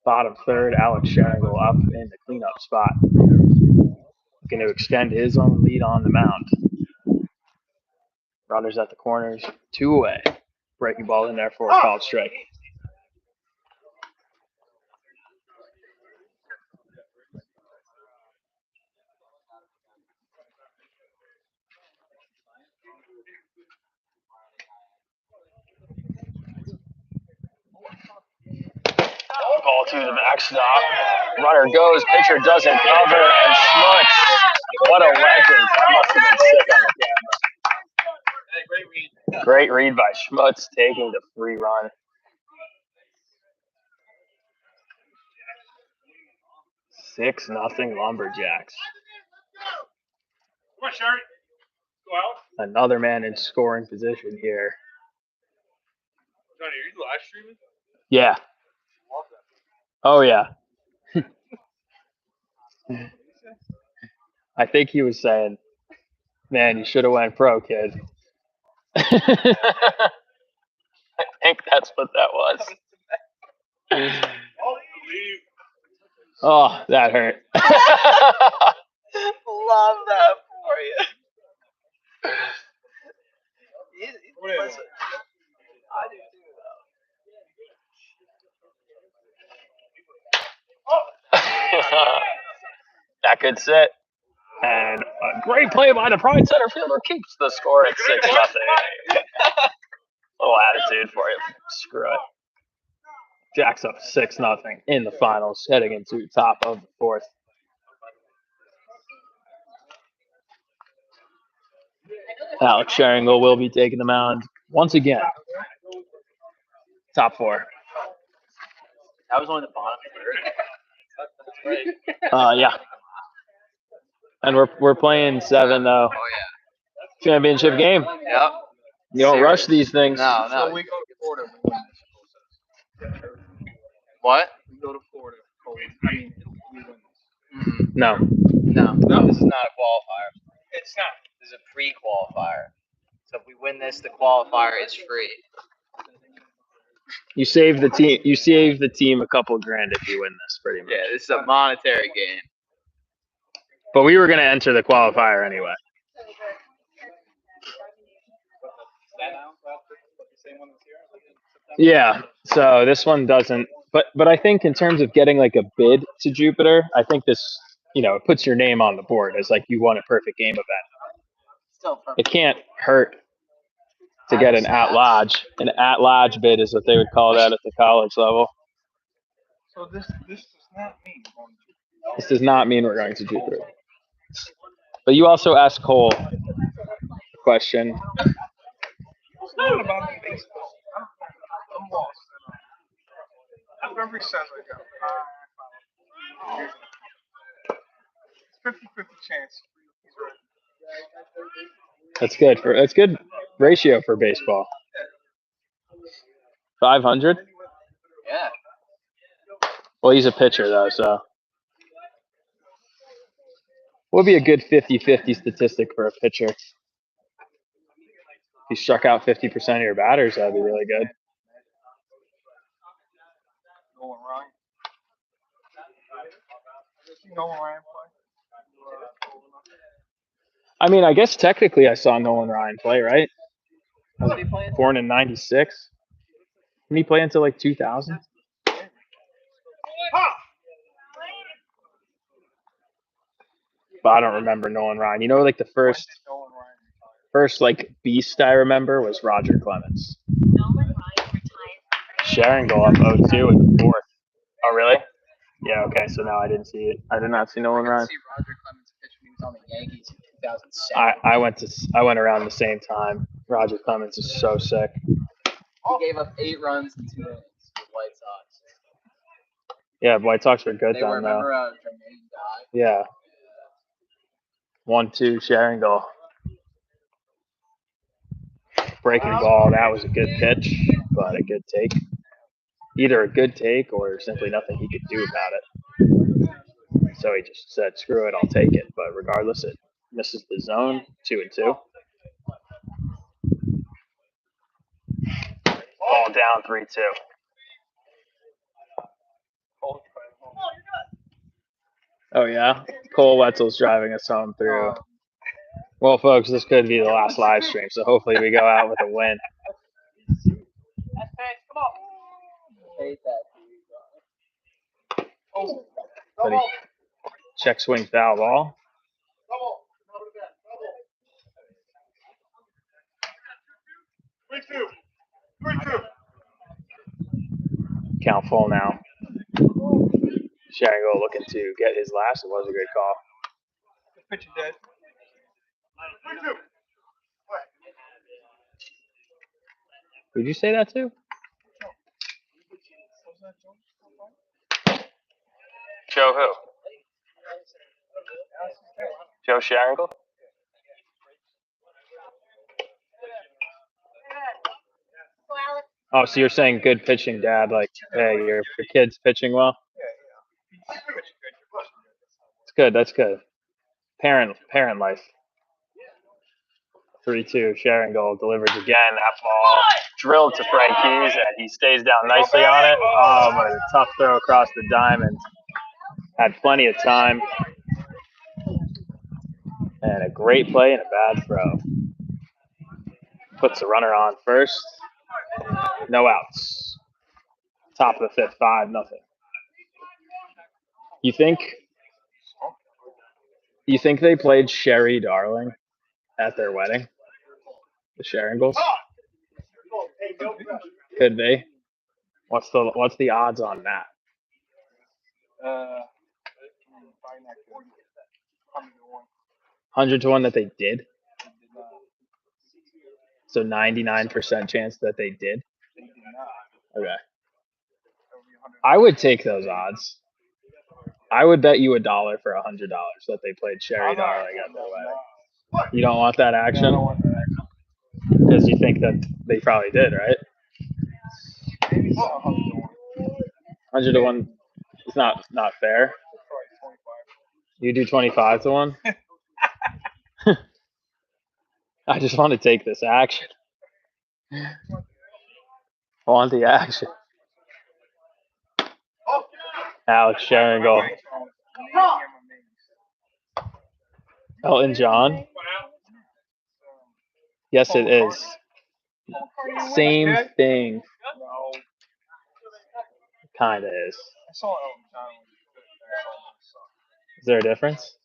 Bottom 3rd, Alex Sharingle up in the cleanup spot. Looking to extend his own lead on the mound. Runners at the corners, 2 away. Breaking ball in there for a called strike. Ball to the backstop. Runner goes, pitcher doesn't cover, and Schmutz. What a legend. That must have been sick on the camera. Hey, great read. Great read by Schmutz, taking the free run. 6-0 Lumberjacks. Come on, Sherry. Go out. Another man in scoring position here. Johnny, are you live streaming? Yeah. Oh, yeah. I think he was saying, man, you should have went pro, kid. I think that's what that was. Oh, that hurt. Love that for you. I do too, though. That could sit. And a great play by the Pride center fielder keeps the score at 6-0. Little attitude for you. Screw it. Jacks up 6-0 in the finals, heading into top of the 4th. Alex Sharingle will be taking the mound once again. Top 4. That was only the bottom 3rd. Yeah. And we're playing 7 though. Oh yeah. Championship game. Yep. You don't rush these things. No. So we go to Florida. What? We go to Florida. I mean, we win this. Mm-hmm. No. No. This is not a qualifier. It's not. This is a pre-qualifier. So if we win this, the qualifier is free. You save the team. You save the team a couple grand if you win this, pretty much. Yeah, this is a monetary gain. But we were going to enter the qualifier anyway. Yeah. So this one doesn't. But I think in terms of getting like a bid to Jupiter, I think this it puts your name on the board as like you won a perfect game event. Still It perfect. can't hurt to get an at-large. An at-large bid is what they would call that at the college level. So this does not mean going to. This does not mean we're going to Jupiter. But you also asked Cole a question. It's not about the baseball. I'm lost. Whoever says I go. 50-50 chance. He's right. That's good ratio for baseball. 500. Yeah. Well, he's a pitcher though, so would be a good 50-50 statistic for a pitcher. If you struck out 50% of your batters, that'd be really good. Nolan Ryan. You Nolan Ryan play? I mean, I guess technically I saw Nolan Ryan play, right? What did he play? Born in '96. Didn't he play until like 2000? But I don't remember Nolan Ryan. Like the first like beast I remember was Roger Clemens. Sharing goal up 0-2 in the fourth. Oh, really? Yeah, okay, so no, I didn't see it. I did not see Nolan Ryan. I see Roger Clemens pitch when he was on the Yankees in 2007. I went around the same time. Roger Clemens is so sick. He gave up 8 runs in 2 innings with White Sox. Yeah, White Sox were good They then, were, though. remember Jermaine died? Yeah. 1-2 sharing goal. Breaking ball, that was a good pitch, but a good take. Either a good take or simply nothing he could do about it. So he just said, screw it, I'll take it. But regardless, it misses the zone, 2-2. Ball down 3-2. Oh, yeah? Cole Wetzel's driving us home through. Well, folks, this could be the last live stream, so hopefully we go out with a win. Hate that. But he check swing foul ball. Count full now. Sharingo looking to get his last. It was a good call. Pitch dead. Did you say that too? Joe who? Joe Sharingo? Oh, so you're saying good pitching, Dad? Like, hey, your kid's pitching well? It's good. That's good. Parent life. 3-2. Sharingo delivers again. That ball drilled to Frank Hughes, and he stays down nicely on it. Oh, but a tough throw across the diamond. Had plenty of time. And a great play and a bad throw. Puts the runner on first. No outs. Top of the fifth, 5-0. You think they played Sherry Darling at their wedding? The Sharingles? Could be. What's the odds on that? 100-1 that they did. So 99% chance that they did. Okay. I would take those odds. I would bet you $1 for $100 that they played Sherry Darling at their wedding. You don't want that action? Because you think that they probably did, right? 100-1 is not fair. You do 25-1? I just want to take this action. I want the action. Alex Sharingo. Elton John? Yes, it is. Same thing. Kinda is. I saw Elton John when he did it. Is there a difference?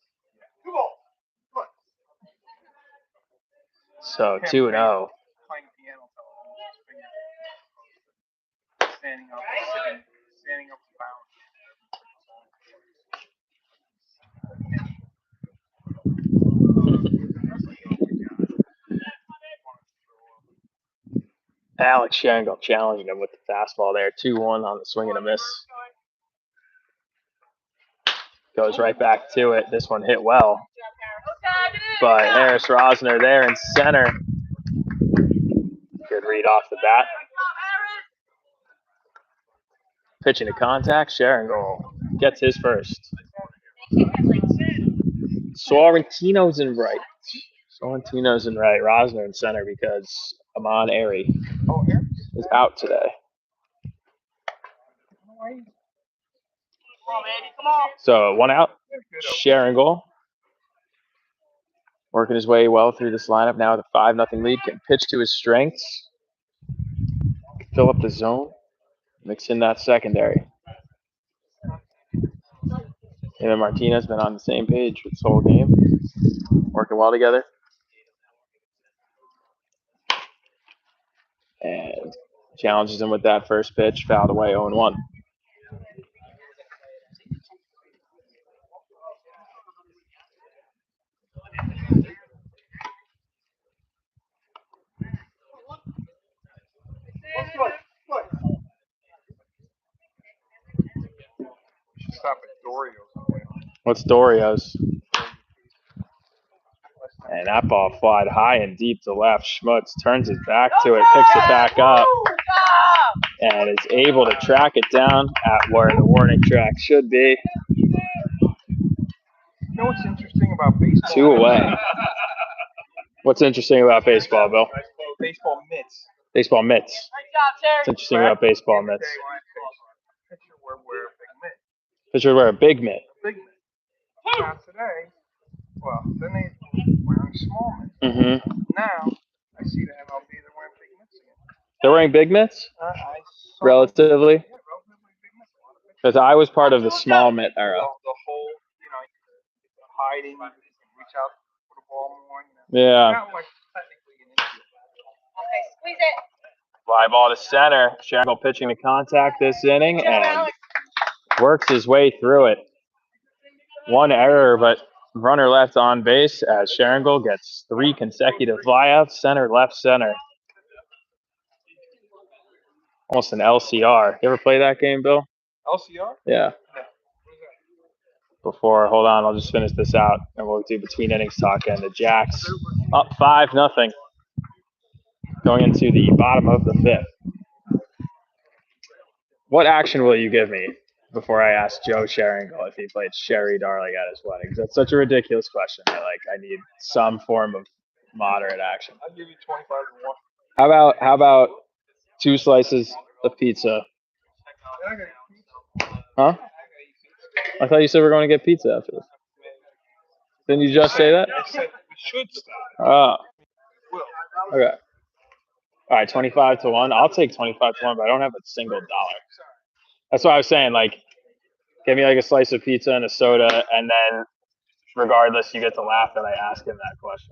So 2-0. Playing piano, standing up, sitting, standing up and bound. Alex Shangle challenging him with the fastball there. 2-1 on the swing and a miss. Goes right back to it. This one hit well. But Harris Rosner there in center. Good read off the bat. Pitching to contact. Sherringle gets his first. Sorrentino's in right. Rosner in center because Amon Airy is out today. So 1 out. Sherringle working his way well through this lineup now with a 5-0 lead. Can pitch to his strengths. Fill up the zone. Mix in that secondary. Him and Martinez been on the same page for this whole game. Working well together. And challenges him with that first pitch. Fouled away 0-1. Stop at Dorio's. What's Dorio's? And that ball flied high and deep to left. Schmutz turns his back to it, picks it back up, and is able to track it down at where the warning track should be. You know what's interesting about baseball? 2 away. What's interesting about baseball, Bill? Baseball mitts. Baseball mitts. What's interesting about baseball mitts? Pitcher would wear a big mitt. Pitcher would wear a big mitt. Big mitt. Not today. Well, then they wearing small mitts. Mm-hmm. Now, I see the MLB, they're wearing big mitts again. They're wearing big mitts? Relatively? Yeah, relatively big mitts. Because I was part of the small mitt era. The whole, hiding, reach out for the ball more. Yeah. Not like technically an injury. Okay, squeeze it. Fly ball to center. Shangle pitching to contact this inning and works his way through it. 1 error, but runner left on base as Sherringle gets 3 consecutive flyouts. Center, left center. Almost an LCR. You ever play that game, Bill? LCR? Yeah. Before, hold on, I'll just finish this out and we'll do between innings talk. And the Jacks up 5-0 going into the bottom of the 5th. What action will you give me before I ask Joe Sherringle if he played Sherry Darling at his wedding? That's such a ridiculous question. I need some form of moderate action. I'll give you 25-1. How about 2 slices of pizza? Huh? I thought you said we're going to get pizza after this. Didn't you just say that? I said we should stop. Oh. Okay. All right, 25-1. I'll take 25-1, but I don't have a single dollar. That's what I was saying. Give me a slice of pizza and a soda, and then regardless, you get to laugh that I ask him that question.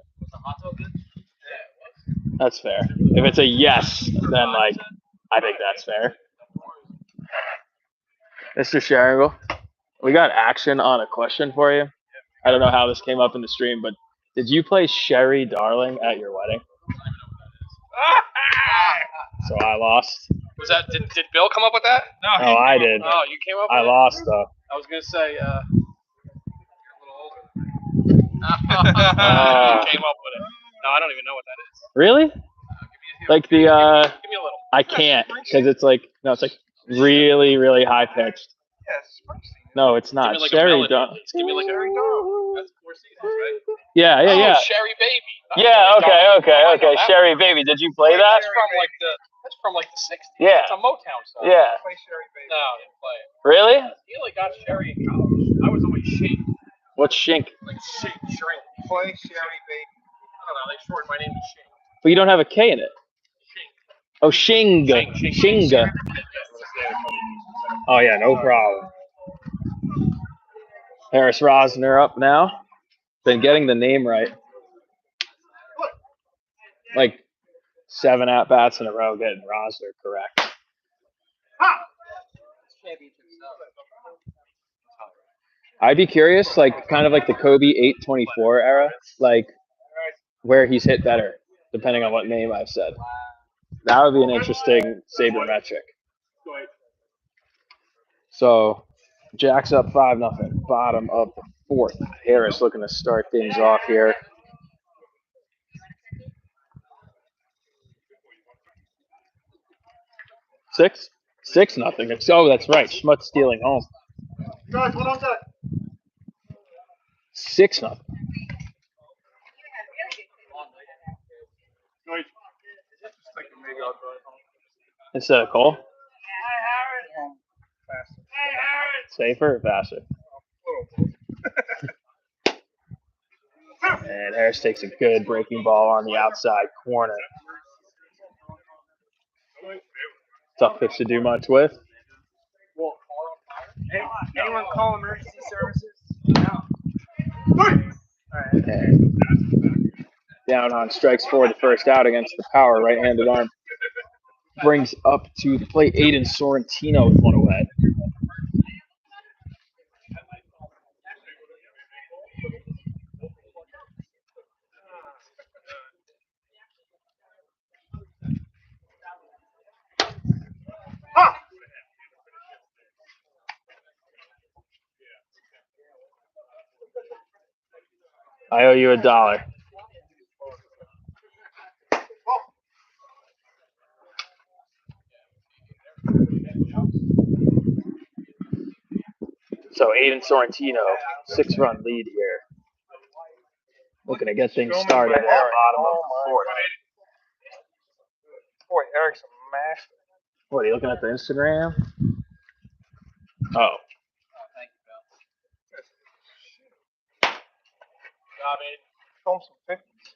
That's fair. If it's a yes, then I think that's fair. Mr. Sherringle, we got action on a question for you. I don't know how this came up in the stream, but did you play Sherry Darling at your wedding? So I lost. Was that did Bill come up with that? No, I did. Oh, you came up with I it? lost though. I was gonna say you're a little older. You came up with it. No, I don't even know what that is. Really? Give me a little. I can't because it's it's really, really high pitched. Yes, Springsteen. No, it's not. Give me like Sherry a melody. Darling. Just give me like Sherry Darling. That's 4 seasons, right? Yeah. Oh, Sherry Baby. Yeah, Not okay. Sherry Baby. Did you play that? That's from the 60s. Yeah. It's a Motown song. Yeah. Play Sherry Baby. No, I didn't play it. Really? He got Sherry in college. I was always Shink. What's Shink? Like Shink, Shrink. Play Sherry Baby. I don't know. They shortened my name to Shink. But you don't have a K in it. Shink. Oh, Shinga. Shinga. Oh yeah, no problem. Harris Rosner up now. Been getting the name right. Like 7 at bats in a row getting Rosner correct. Championship stuff. I'd be curious, like kind of like the Kobe 824 era, like where he's hit better, depending on what name I've said. That would be an interesting sabermetric. So Jack's up 5-0. Bottom of the fourth. Harris looking to start things off here. Six? 6-0. Oh, that's right. Schmutz stealing home. Guys, hold on to 6-0. Maybe I'll drive home. Instead of Cole? Faster. Safer or faster? And Harris takes a good breaking ball on the outside corner. Tough pitch to do much with. Anyone call emergency services? And down on strikes for the first out against the power right-handed arm. Brings up to the plate Aiden Sorrentino with one away. I owe you $1. So Aiden Sorrentino, 6-run lead here. Looking to get things started at the bottom of the fourth. Boy, Eric's a master. What, are you looking at the Instagram? Oh. Oh, thank you, Bill. Show him some pictures.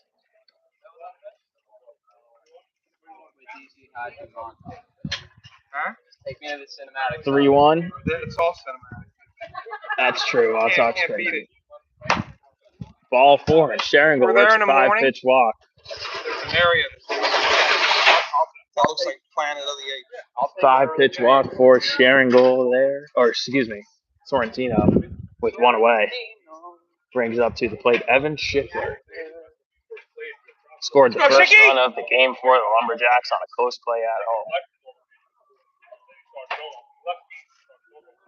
With easy high to on. Huh? Take me to the cinematic. 3-1. It's all cinematic. That's true. I'll talk Can't beat straight. it. Ball 4 and Sharon We're there works in the 5-pitch walk. There's an area that looks like Planet of the Apes. 5-pitch walk for Sharon goal there. Or, excuse me, Sorrentino with one away. Brings up to the plate Evan Schickler. Scored the first run of the game for the Lumberjacks on a close play at home.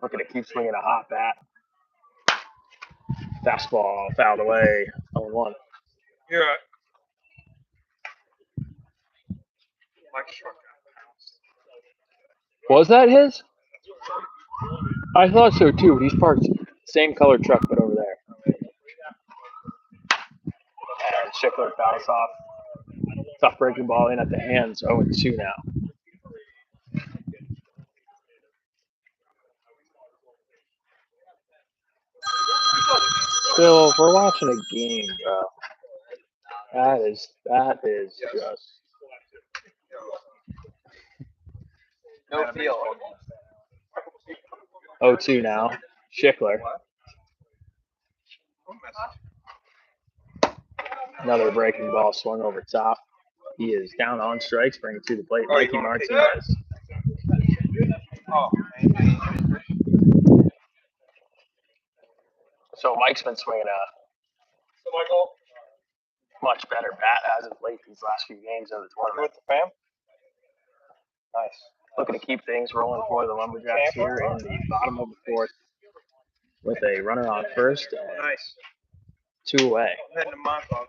Looking to keep swinging a hot bat. Fastball fouled away. 0-1. You're right. My truck got bounced. Was that his? I thought so too. He's parked same color truck but over there. And Schickler fouls off. Tough breaking ball in at the hands. 0-2 now. Still, we're watching a game, bro. That is just No feel. 0-2 now. Schickler. Another breaking ball swung over top. He is down on strikes, bringing to the plate Mikey Martinez. So Mike's been swinging a much better bat as of late these last few games of the tournament. With the fam? Nice. Looking to keep things rolling for the Lumberjacks here in the bottom of the fourth with a runner on first and Nice. 2 away. I'm heading to Montauk.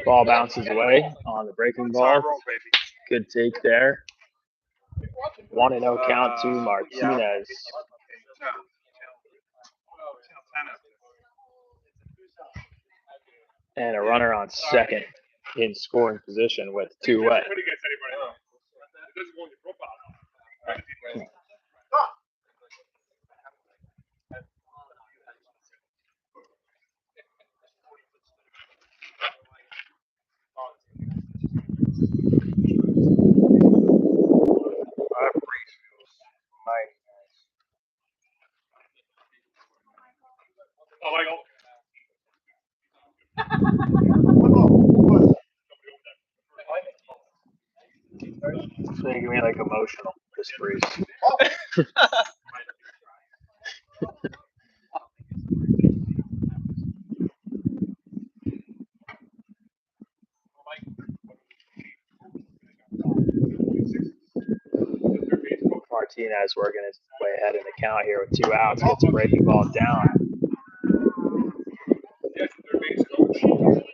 Ball bounces away on the breaking ball. Good take there. 1-0 count to Martinez. And a runner on second in scoring position with 2 away. Oh, I go. It's making me like emotional. This freeze. Martinez working his way ahead in the count here with 2 outs. Gets a breaking ball down.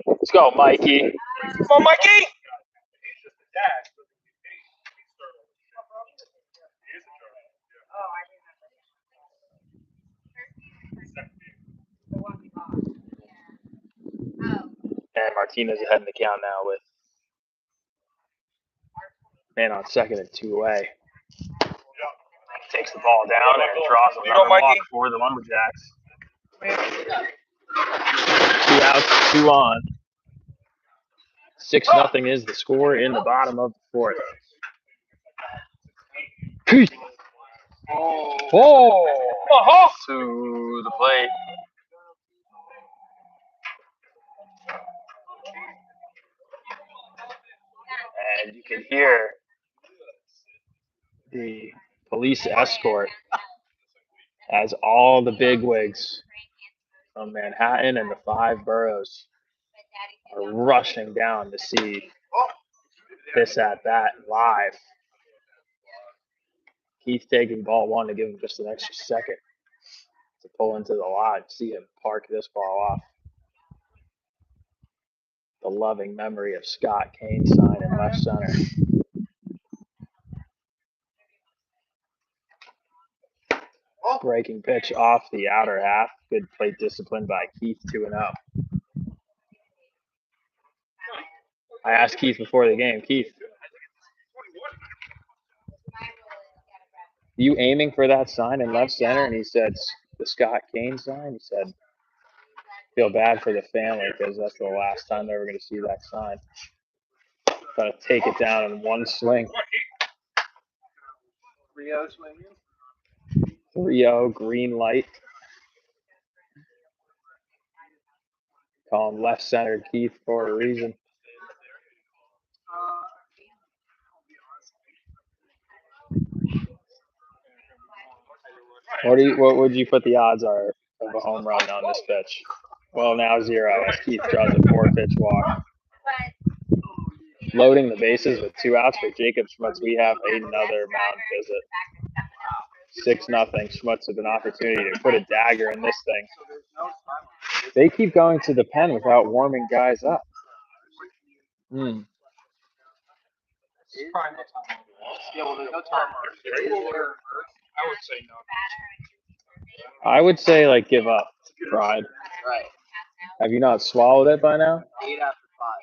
Let's go, Mikey. Come on, Mikey! And Martinez ahead in the count now with man on second and 2 away. Takes the ball down and draws another walk for the Lumberjacks. 2 outs, 2 on. 6-0 is the score in the bottom of the fourth. Oh! To the plate. And you can hear the police escort as all the bigwigs from Manhattan and the 5 boroughs are rushing down to see this at-bat live. Keith taking ball 1 to give him just an extra second to pull into the lot and see him park this ball off. The loving memory of Scott Kane's sign in left center. Breaking pitch off the outer half. Good plate discipline by Keith, 2-0. I asked Keith before the game, Keith, you aiming for that sign in left center? And he said, the Scott Kane sign? He said, feel bad for the family because that's the last time they were going to see that sign. Got to take it down in one swing. 3-0, green light. Call him left center Keith for a reason. What would you put the odds are of a home run on this pitch? Well, now 0 as Keith draws a 4-pitch walk. Loading the bases with 2 outs for Jacob Schmutz. We have another mound visit. 6-0. Schmutz with an opportunity to put a dagger in this thing. They keep going to the pen without warming guys up. I would say no. I would say, like, give up. Pride. Right. Have you not swallowed it by now? 8 after 5.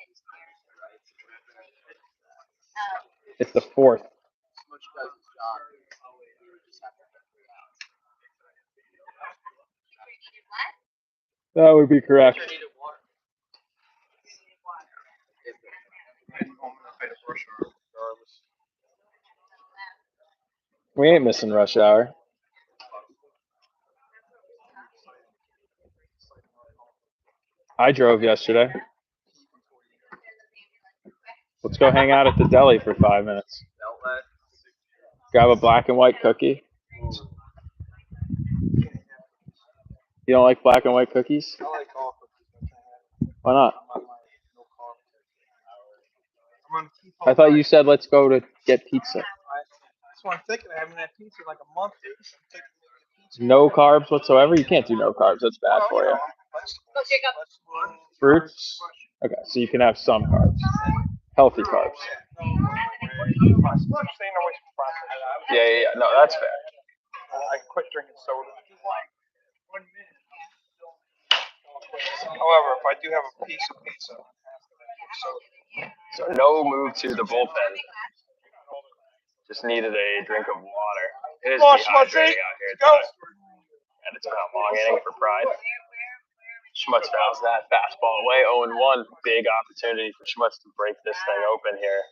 It's the 4th. Much does his job. You just have to get 3 outs. That would be correct. We ain't missing rush hour. I drove yesterday. Let's go hang out at the deli for 5 minutes. Grab a black and white cookie. You don't like black and white cookies? I like all cookies. Why not? I I thought you said let's go to get pizza. That's what I'm thinking. I haven't had pizza in like a month. No carbs whatsoever? You can't do no carbs. That's bad for you. Fruits? Okay, so you can have some carbs. Healthy carbs. Yeah. No, that's fair. I quit drinking soda. However, if I do have a piece of pizza, So no move to the bullpen. Just needed a drink of water. It is dehydrating out here today. And it's about long inning for Pride. Schmutz fouls that fastball away. 0-1. Big opportunity for Schmutz to break this thing open here.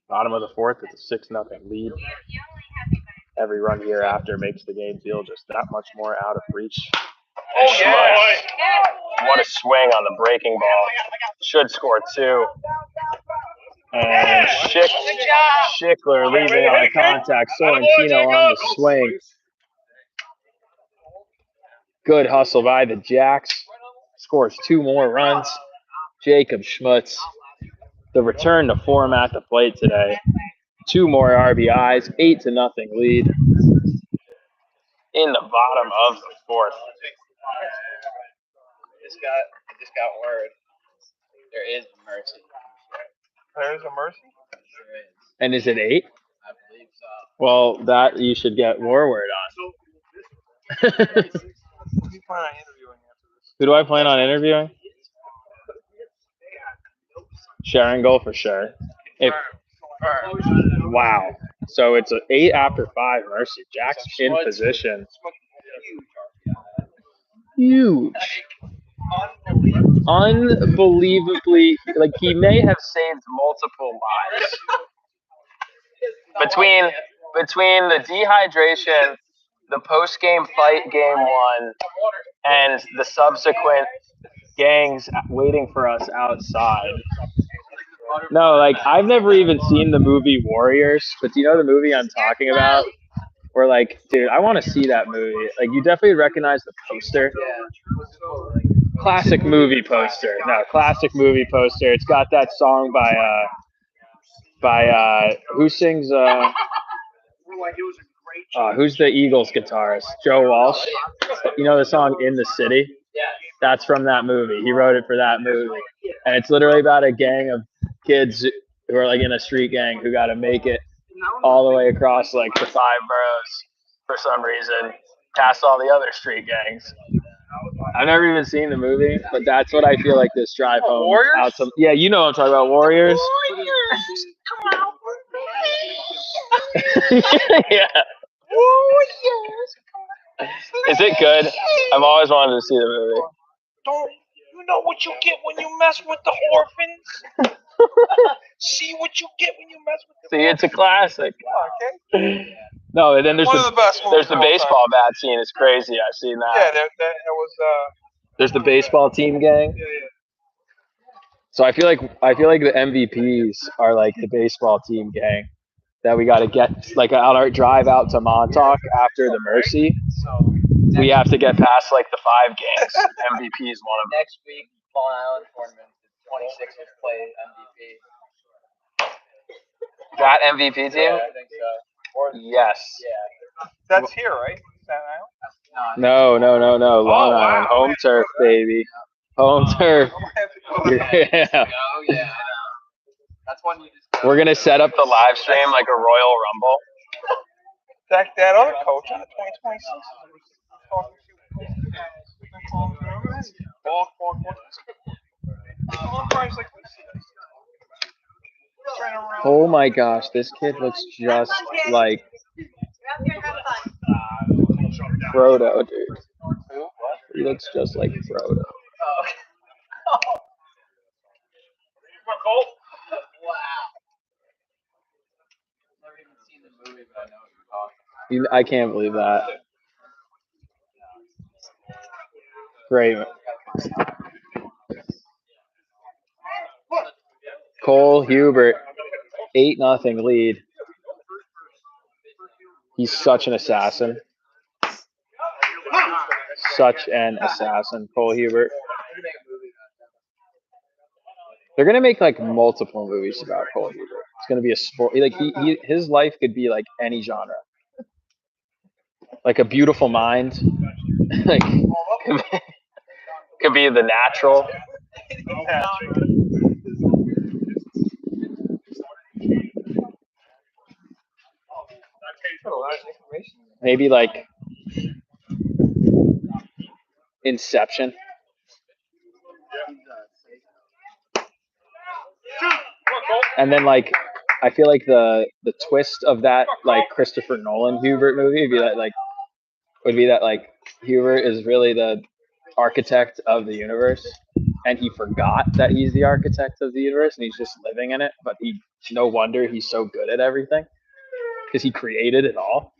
Bottom of the fourth, it's a 6-0 lead. every run hereafter makes the game feel just that much more out of reach. Oh, yeah. What a swing on the breaking ball. Should score 2. And Schickler leaving on contact. Sorrentino on the swing. Good hustle by the Jacks. Scores 2 more runs. Jacob Schmutz. The return to form at the plate today. 2 more RBIs. 8-0 lead. In the bottom of the 4th. I just got word. There is mercy. There's a mercy? There is. And is it 8? I believe so. Well, that you should get more word on. Who do you plan on interviewing after this? Who do I plan on interviewing? Sharon for sure. Wow. So it's an 8 after 5 mercy. Jack's in position. Huge. Unbelievably, like he may have saved multiple lives. Between the dehydration, the post-game fight game 1, and the subsequent gangs waiting for us outside. No, like I've never even seen the movie Warriors, but do you know the movie I'm talking about? Where like, dude, I want to see that movie. Like you definitely recognize the poster. Classic movie poster. No, classic movie poster. It's got that song by who sings who's the Eagles guitarist? Joe Walsh. You know the song In the City? That's from that movie. He wrote it for that movie. And it's literally about a gang of kids who are like in a street gang who got to make it all the way across like the 5 boroughs for some reason, past all the other street gangs. I've never even seen the movie, but that's what I feel like this drive home. Warriors? Yeah, you know what I'm talking about. Warriors. Warriors, come on. Yeah. Warriors, Is it good? I've always wanted to see the movie. Don't you know what you get when you mess with the orphans? See what you get when you mess with the See, it's a classic. Okay. No, and then there's One of the best movies there's the of all baseball bat scene. It's crazy. I've seen that. Yeah, that was There's the baseball team gang. yeah. So I feel like the MVPs are like the baseball team gang that we got to get like on our drive out to Montauk after the Mercy. We have to get past like the 5 games. MVP is one of them. Next week, Long Island tournament, the 26ers play MVP. That MVP team? Yeah, I think so. Or Yes. yeah. That's here, right? Staten Island? No. Long Island, home turf, baby. Home turf. Yeah. Oh yeah. That's one you just. We're gonna set up the live stream like a Royal Rumble. That other coach on the 2026. Oh my gosh, this kid looks just like Frodo, dude. He looks just like Frodo. Wow. Never even seen the movie, but I know what you're talking about. I can't believe that. Great. Cole Hubert, 8-0 lead. He's such an assassin. Such an assassin, Cole Hubert. They're gonna make like multiple movies about Cole Hubert. It's gonna be a sport. Like his life could be like any genre. Like A Beautiful Mind. Like could be The Natural. Maybe like Inception. And then like I feel like the twist of that like Christopher Nolan Hubert movie would be that like Hubert is really the architect of the universe and he forgot that he's the architect of the universe and he's just living in it, but no wonder he's so good at everything because he created it all.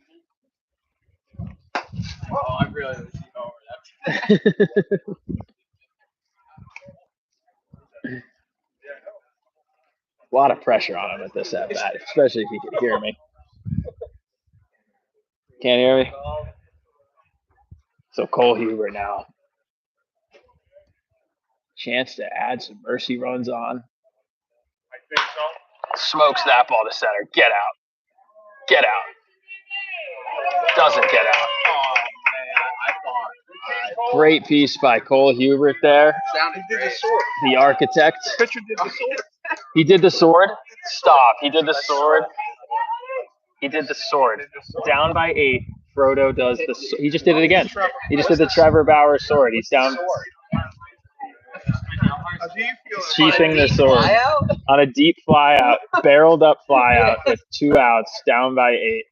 Oh, I really was over A lot of pressure on him at this at bat, especially if he could hear me. Can't hear me? So Cole Huber now. Chance to add some mercy runs on. I think so. Smokes that ball to center. Get out. Get out. Doesn't get out. Oh, man, I thought. Great piece by Cole Hubert there. Sounded He did the great. sword. The architect. Pitcher did the sword. He did the sword. Stop. He did the sword. He did the sword. Down by 8. Frodo does the. He just did it again. He just did the Trevor Bauer sword. He's down. How do you feel? Sheathing the sword Flyout? on a deep fly out, barreled up fly out with 2 outs, down by 8.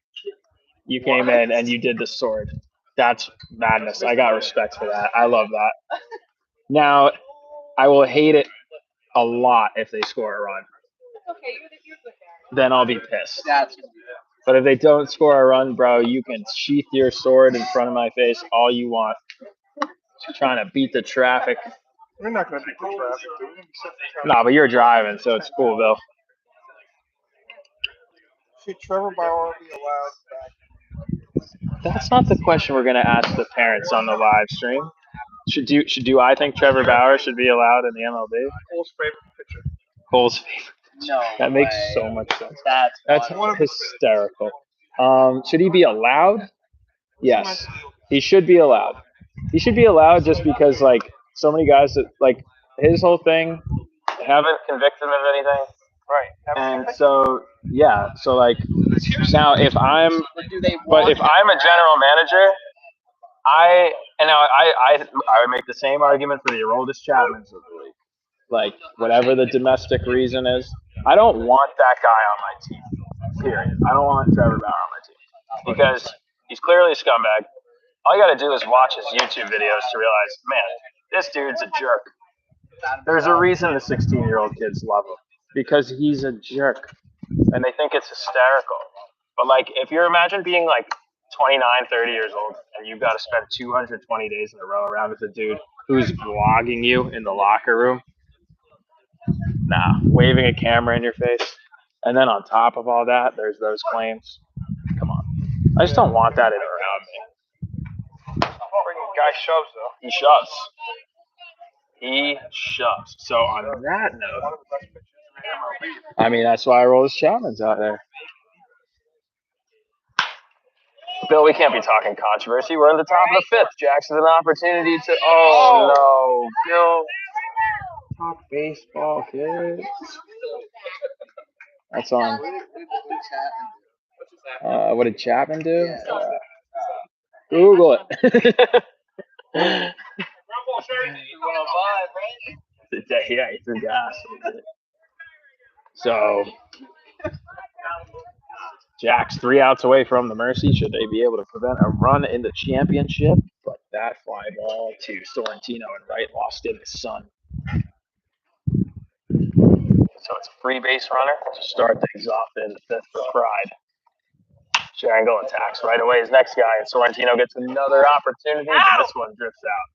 You came in and you did the sword. That's madness. I got respect for that. I love that. Now, I will hate it a lot if they score a run. Then I'll be pissed. That's But if they don't score a run, bro, you can sheath your sword in front of my face all you want. Trying to beat the traffic. We're not going to beat the traffic, dude. We're gonna be set for traffic. Nah, but you're driving, so it's cool, Bill. Should Trevor Bauer be allowed back? That's not the question we're going to ask the parents on the live stream. Do I think Trevor Bauer should be allowed in the MLB? Cole's favorite pitcher. Cole's favorite. no. That makes way. so much sense. That's That's hysterical. Should he be allowed? Yes, he should be allowed. He should be allowed just because, like, so many guys that, like, his whole thing haven't convicted him of anything. Right. And so, yeah, so, like, now if I'm, But do they but want if I'm a general manager, I would make the same argument for the Aroldis Chapmans of the league. Like, whatever the domestic reason is, I don't want that guy on my team, period. I don't want Trevor Bauer on my team because he's clearly a scumbag. All you got to do is watch his YouTube videos to realize, man, this dude's a jerk. There's a reason the 16-year-old kids love him because he's a jerk, and they think it's hysterical. But, like, if you're imagine being, like, 29, 30 years old, and you've got to spend 220 days in a row around with a dude who's vlogging you in the locker room, nah, waving a camera in your face, and then on top of all that, there's those claims. Come on. I just don't want that in around me. Guy shoves, though. He shoves. He shoves. So on that note, One of the best pitchers in the MLB. I mean, that's why I roll his Chapman's out there. Bill, we can't be talking controversy. We're in the top of the 5th. Jackson's an opportunity to. Oh, no. Bill. Talk baseball, kids. That's on. What did Chapman do? Google it. Rumble shirt. Yeah, it's a gas. So, Jack's 3 outs away from the mercy. Should they be able to prevent a run in the championship? But that fly ball to Sorrentino and right lost in the sun. So it's a free base runner to start things off in the 5th for Pride. Sharangle attacks right away his next guy, and Sorrentino gets another opportunity, but this one drifts out.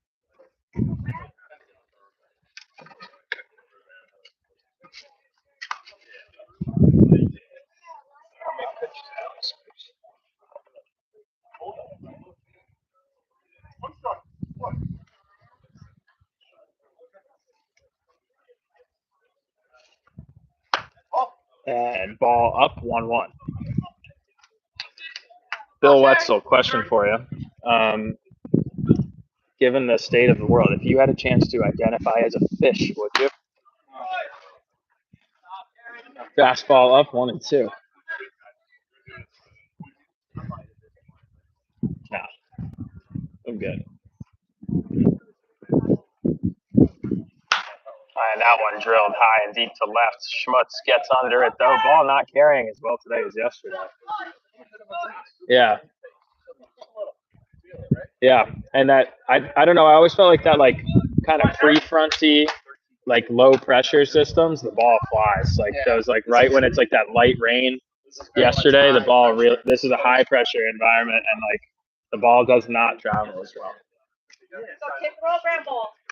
And ball up 1-1. Bill Wetzel, question for you. Given the state of the world, if you had a chance to identify as a fish, would you? Fastball up 1-2. No, I'm good. And that one drilled high and deep to left. Schmutz gets under it, though. Ball not carrying as well today as yesterday. Yeah. Yeah. And that, I don't know, I always felt like that, like, kind of pre-fronty, like, low-pressure systems, the ball flies. Like, those, like, right when it's, like, that light rain yesterday, the ball really, this is a high-pressure environment, and, like, The ball does not travel as well.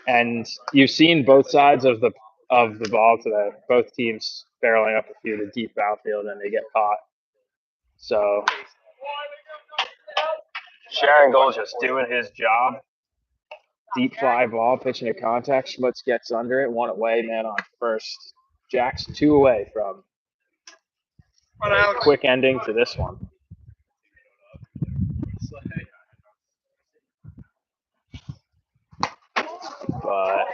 And you've seen both sides of the ball today. Both teams barreling up a few to deep outfield and they get caught. So Sharon Gold just doing his job. Deep fly ball, pitching to contact. Schmutz gets under it. 1 away, man on first. Jack's 2 away from a quick ending to this one. But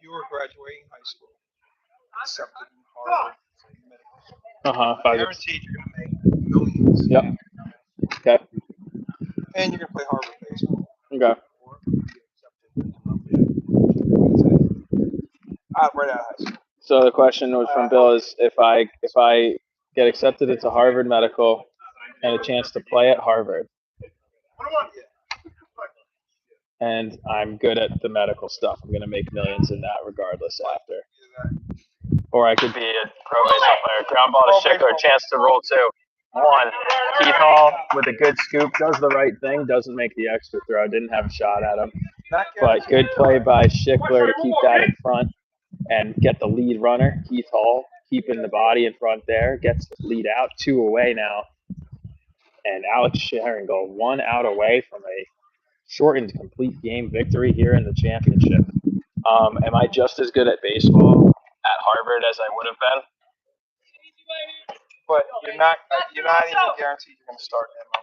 You were graduating high school, accepted in Harvard, guaranteed you're going to make millions. Yep. Okay. And you're going to play Harvard baseball. Okay. Right out of high school. So the question was from Bill is if I get accepted into Harvard Medical and a chance to play at Harvard, and I'm good at the medical stuff, I'm gonna make millions in that regardless after. Or I could be a pro baseball player. Ground ball to Schickler, a chance to roll 2. 1. Keith Hall with a good scoop, does the right thing, doesn't make the extra throw, didn't have a shot at him. But good play by Schickler to keep that in front and get the lead runner. Keith Hall keeping the body in front there, gets the lead out. 2 away now. And Alex Sharingal 1 out away from a shortened complete game victory here in the championship. Am I just as good at baseball at Harvard as I would have been? But you're not even guaranteed you're going to start them.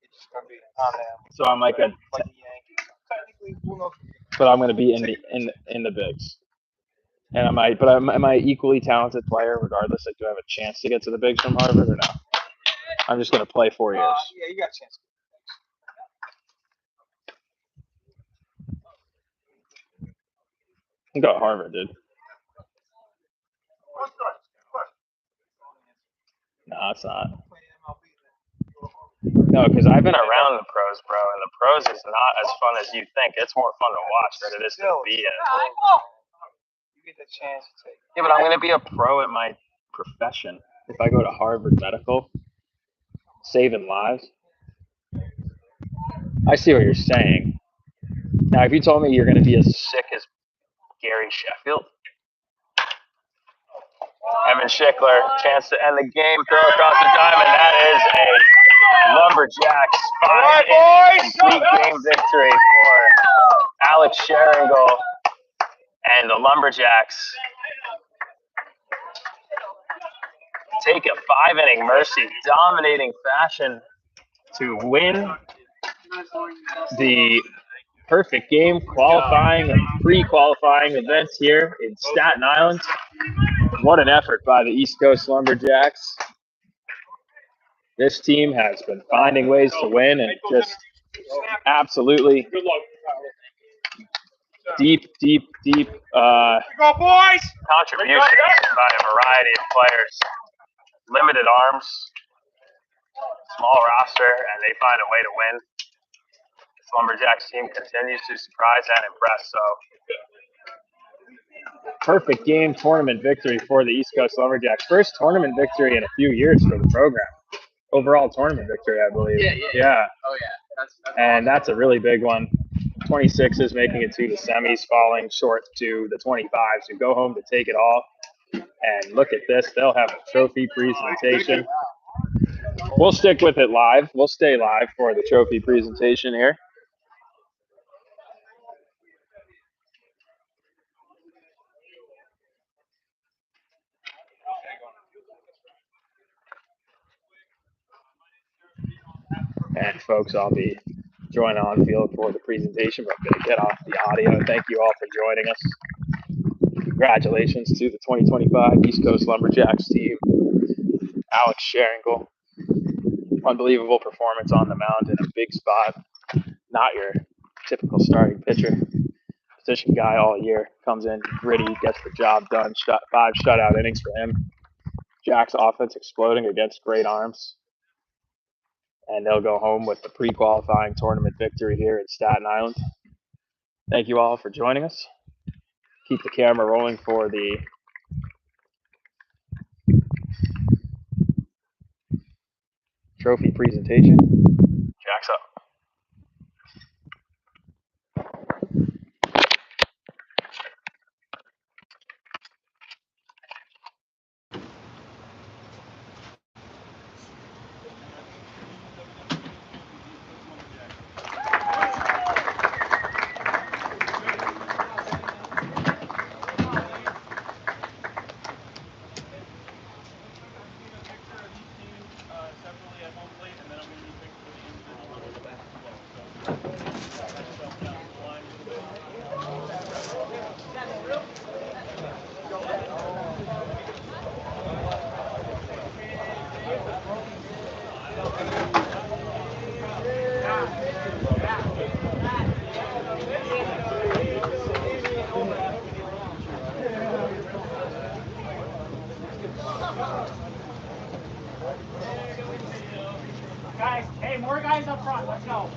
It's just going to be on them. So I'm like the Yankees. Technically, who knows? but I'm going to be in the bigs. And am I equally talented player regardless? Like, do I have a chance to get to the bigs from Harvard or no? I'm just going to play 4 years. Yeah, you got a chance. Go to Harvard, dude. No, it's not. No, because I've been around the pros, bro, and the pros is not as fun as you think. It's more fun to watch than it is to be in. You get the chance to take. Yeah, but I'm going to be a pro at my profession. If I go to Harvard Medical, saving lives. I see what you're saying. Now, if you told me you're going to be as sick as Gary Sheffield, Evan Schickler, chance to end the game, throw across the diamond. That is a Lumberjacks 5-inning complete game victory for Alex Sharingal and the Lumberjacks. Take a 5-inning mercy, dominating fashion to win the perfect game qualifying and pre-qualifying events here in Staten Island. What an effort by the East Coast Lumberjacks. This team has been finding ways to win and just absolutely deep contributions by a variety of players. Limited arms, small roster, and they find a way to win. This Lumberjacks team continues to surprise and impress. So, perfect game tournament victory for the East Coast Lumberjacks. First tournament victory in a few years for the program. Overall tournament victory, I believe. Yeah. Oh yeah. And that's a really big one. 26s making it to the semis, falling short to the 25s who go home to take it all. And look at this. They'll have a trophy presentation. We'll stick with it live. We'll stay live for the trophy presentation here. And folks, I'll be joining on field for the presentation, but I'm going to get off the audio. Thank you all for joining us. Congratulations to the 2025 East Coast Lumberjacks team. Alex Sharingal, unbelievable performance on the mound in a big spot. Not your typical starting pitcher. Position guy all year. Comes in gritty, gets the job done. 5 shutout innings for him. Jack's offense exploding against great arms. And they'll go home with the pre-qualifying tournament victory here in Staten Island. Thank you all for joining us. Keep the camera rolling for the trophy presentation. Jacks up. Guys, hey, more guys up front. Let's go.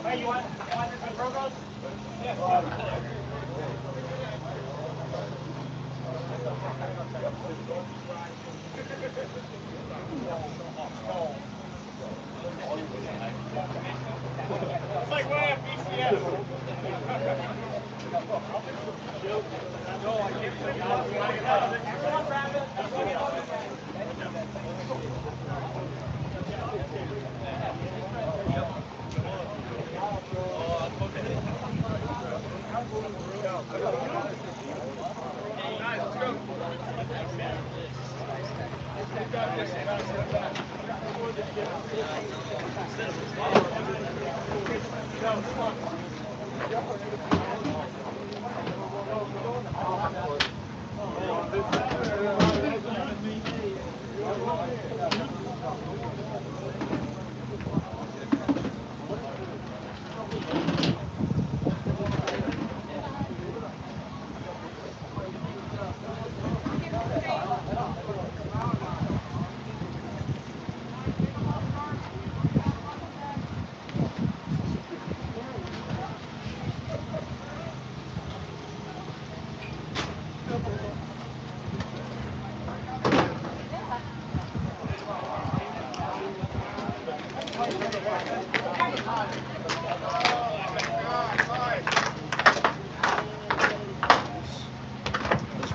Hey, you want some programs? It's like when I have BCS. Everyone grab it.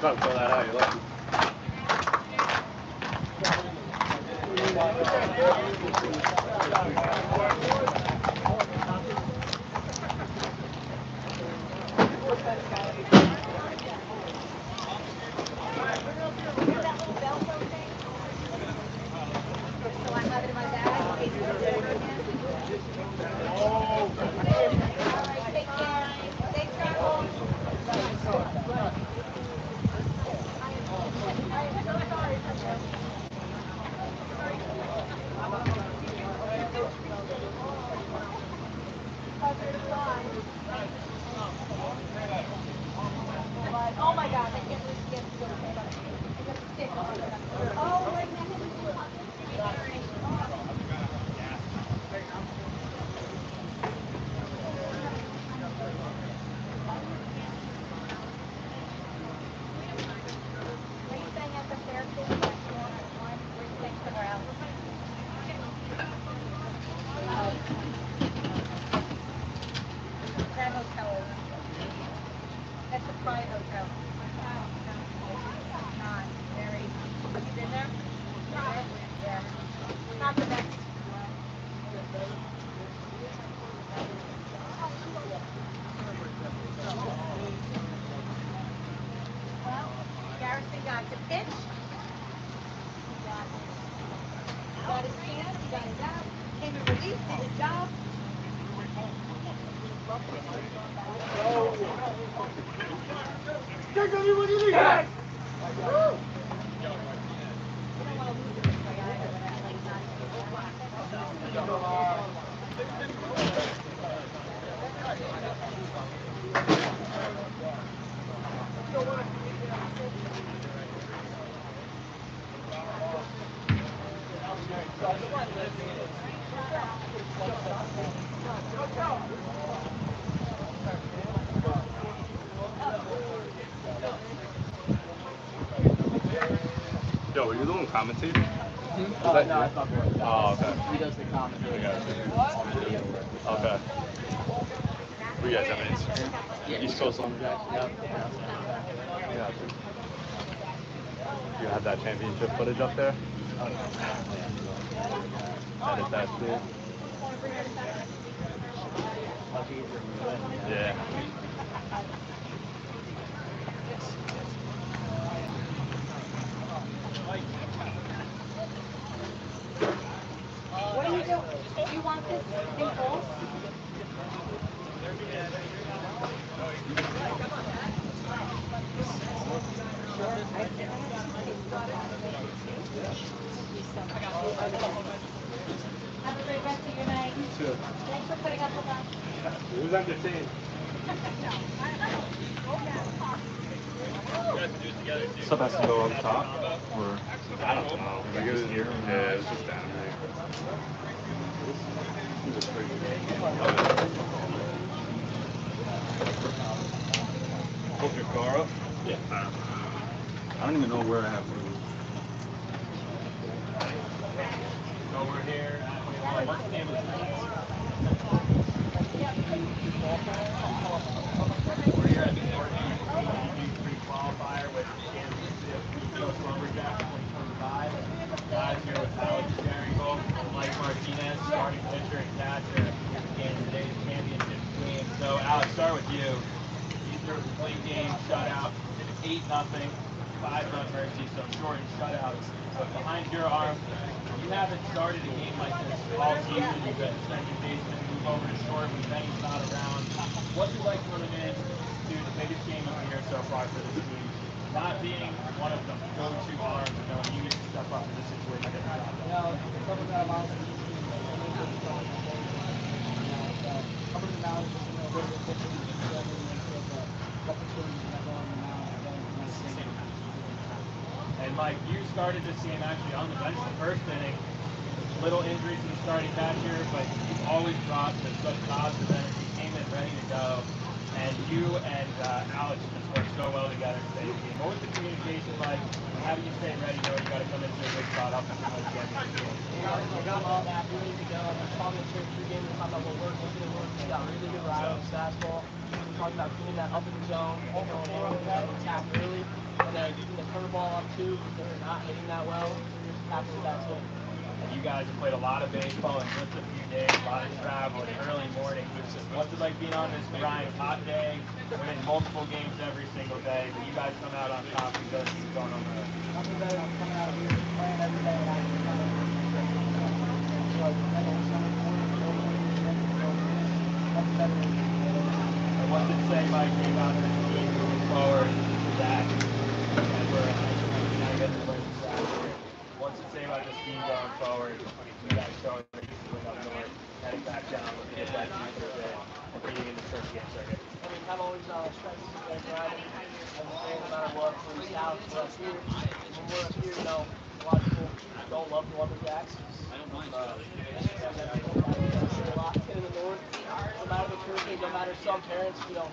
Fill that out, you're lucky. Oh my God, I can't believe you get to go to bed. I got a stick on it. Oh, right now. Are you staying at the Fairfield, that corner one, or are you staying somewhere else? That hotel over there. That's a private hotel. It's not very. Have you been there? Yeah. It's not the best. Well, Garrison got the pitch. He got his chance. He got his out. Came in relief, did his job. You don't want to lose it this way either, but that's like not. you the one commentating? No, I thought Boris. Oh, okay. He does the commentary. Okay. What you guys have an Instagram? Yeah. East Coast Lumberjacks? Yep. Yeah. You have that championship footage up there? Edit that too. Yeah. What do you do? Do you want this in full? Have a great rest of your night. You too. Thanks for putting up with us. It was entertaining. Stuff has to go up top, or I don't know. Like it was here. Yeah, it was just down there. Hold your car up. Yeah. I don't even know where I have to. Over here. What's the name of the We're here at the pre-qualifier with East Coast Lumberjacks 2025. Guys here with Alex Jericho, Mike Martinez, starting pitcher and catcher in today's championship game. So Alex, start with you. You threw a complete game, shutout, 8-0, 5-run mercy, so short and shutouts. But behind your arm, you haven't started a game like this all season. You've been second baseman, move over to short when Benny's not around. What's it like coming in to the biggest game of the year so far for this team? Not being one of the go-to arms and knowing you get to step up in this situation. And Mike, you started this game actually on the bench the first inning. Little injuries in the starting catcher, but you always brought such positive energy, came in ready to go. And you and Alex just worked so well together today. What was the communication like? How do you stay ready knowing you got to come into a big spot up and come again? We got all that ready to go. We talked about the game. We talked about what worked, what didn't work. We got really good ride on the fastball. We talked about getting that up in the zone, going in, attack early, and then getting the curveball up too. If they're not hitting that well, after that's it. And you guys have played a lot of baseball in just a few days, a lot of travel and early mornings. What's it like being on this grind, hot day, winning multiple games every single day, but you guys come out on top and go keep going on the road? Nothing better than coming out here, playing every day, and actually coming And what's it say, Mike, about this team moving forward that we're now you guys are playing this Saturday? What's it say about this team going forward? You guys showing that you can win up north, heading back down, looking at that deep for a bit, and beating in the first game circuit. I mean, have always strengths and grinding, and saying no matter what, for the South, for us here, when we're up here, you know, a lot of people don't love the Lumberjacks. A lot in the north, no matter the curfew, no matter some parents, you know,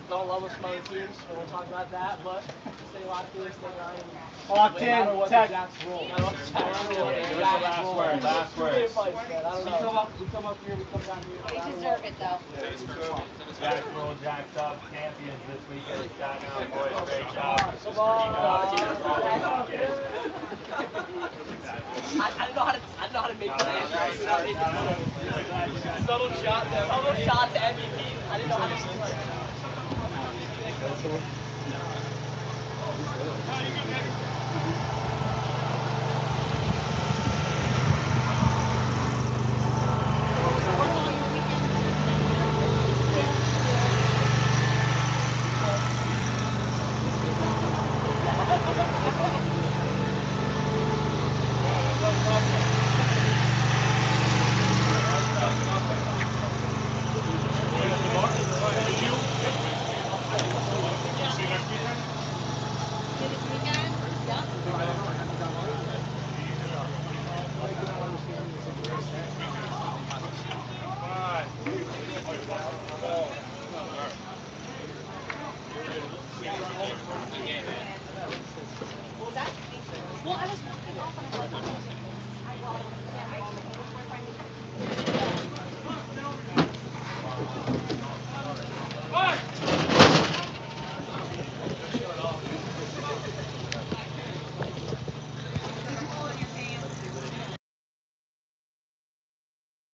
don't love us from other teams, and we'll talk about that, but stay locked in, stay grinding. Locked in, Tech. Last word, last word. We come up here, we come down here. They deserve it though. Jack roll, jacked up, champions this weekend. Shot now, boys, great job. I don't know how to make that. Subtle shot to MVP. I didn't know how to do it.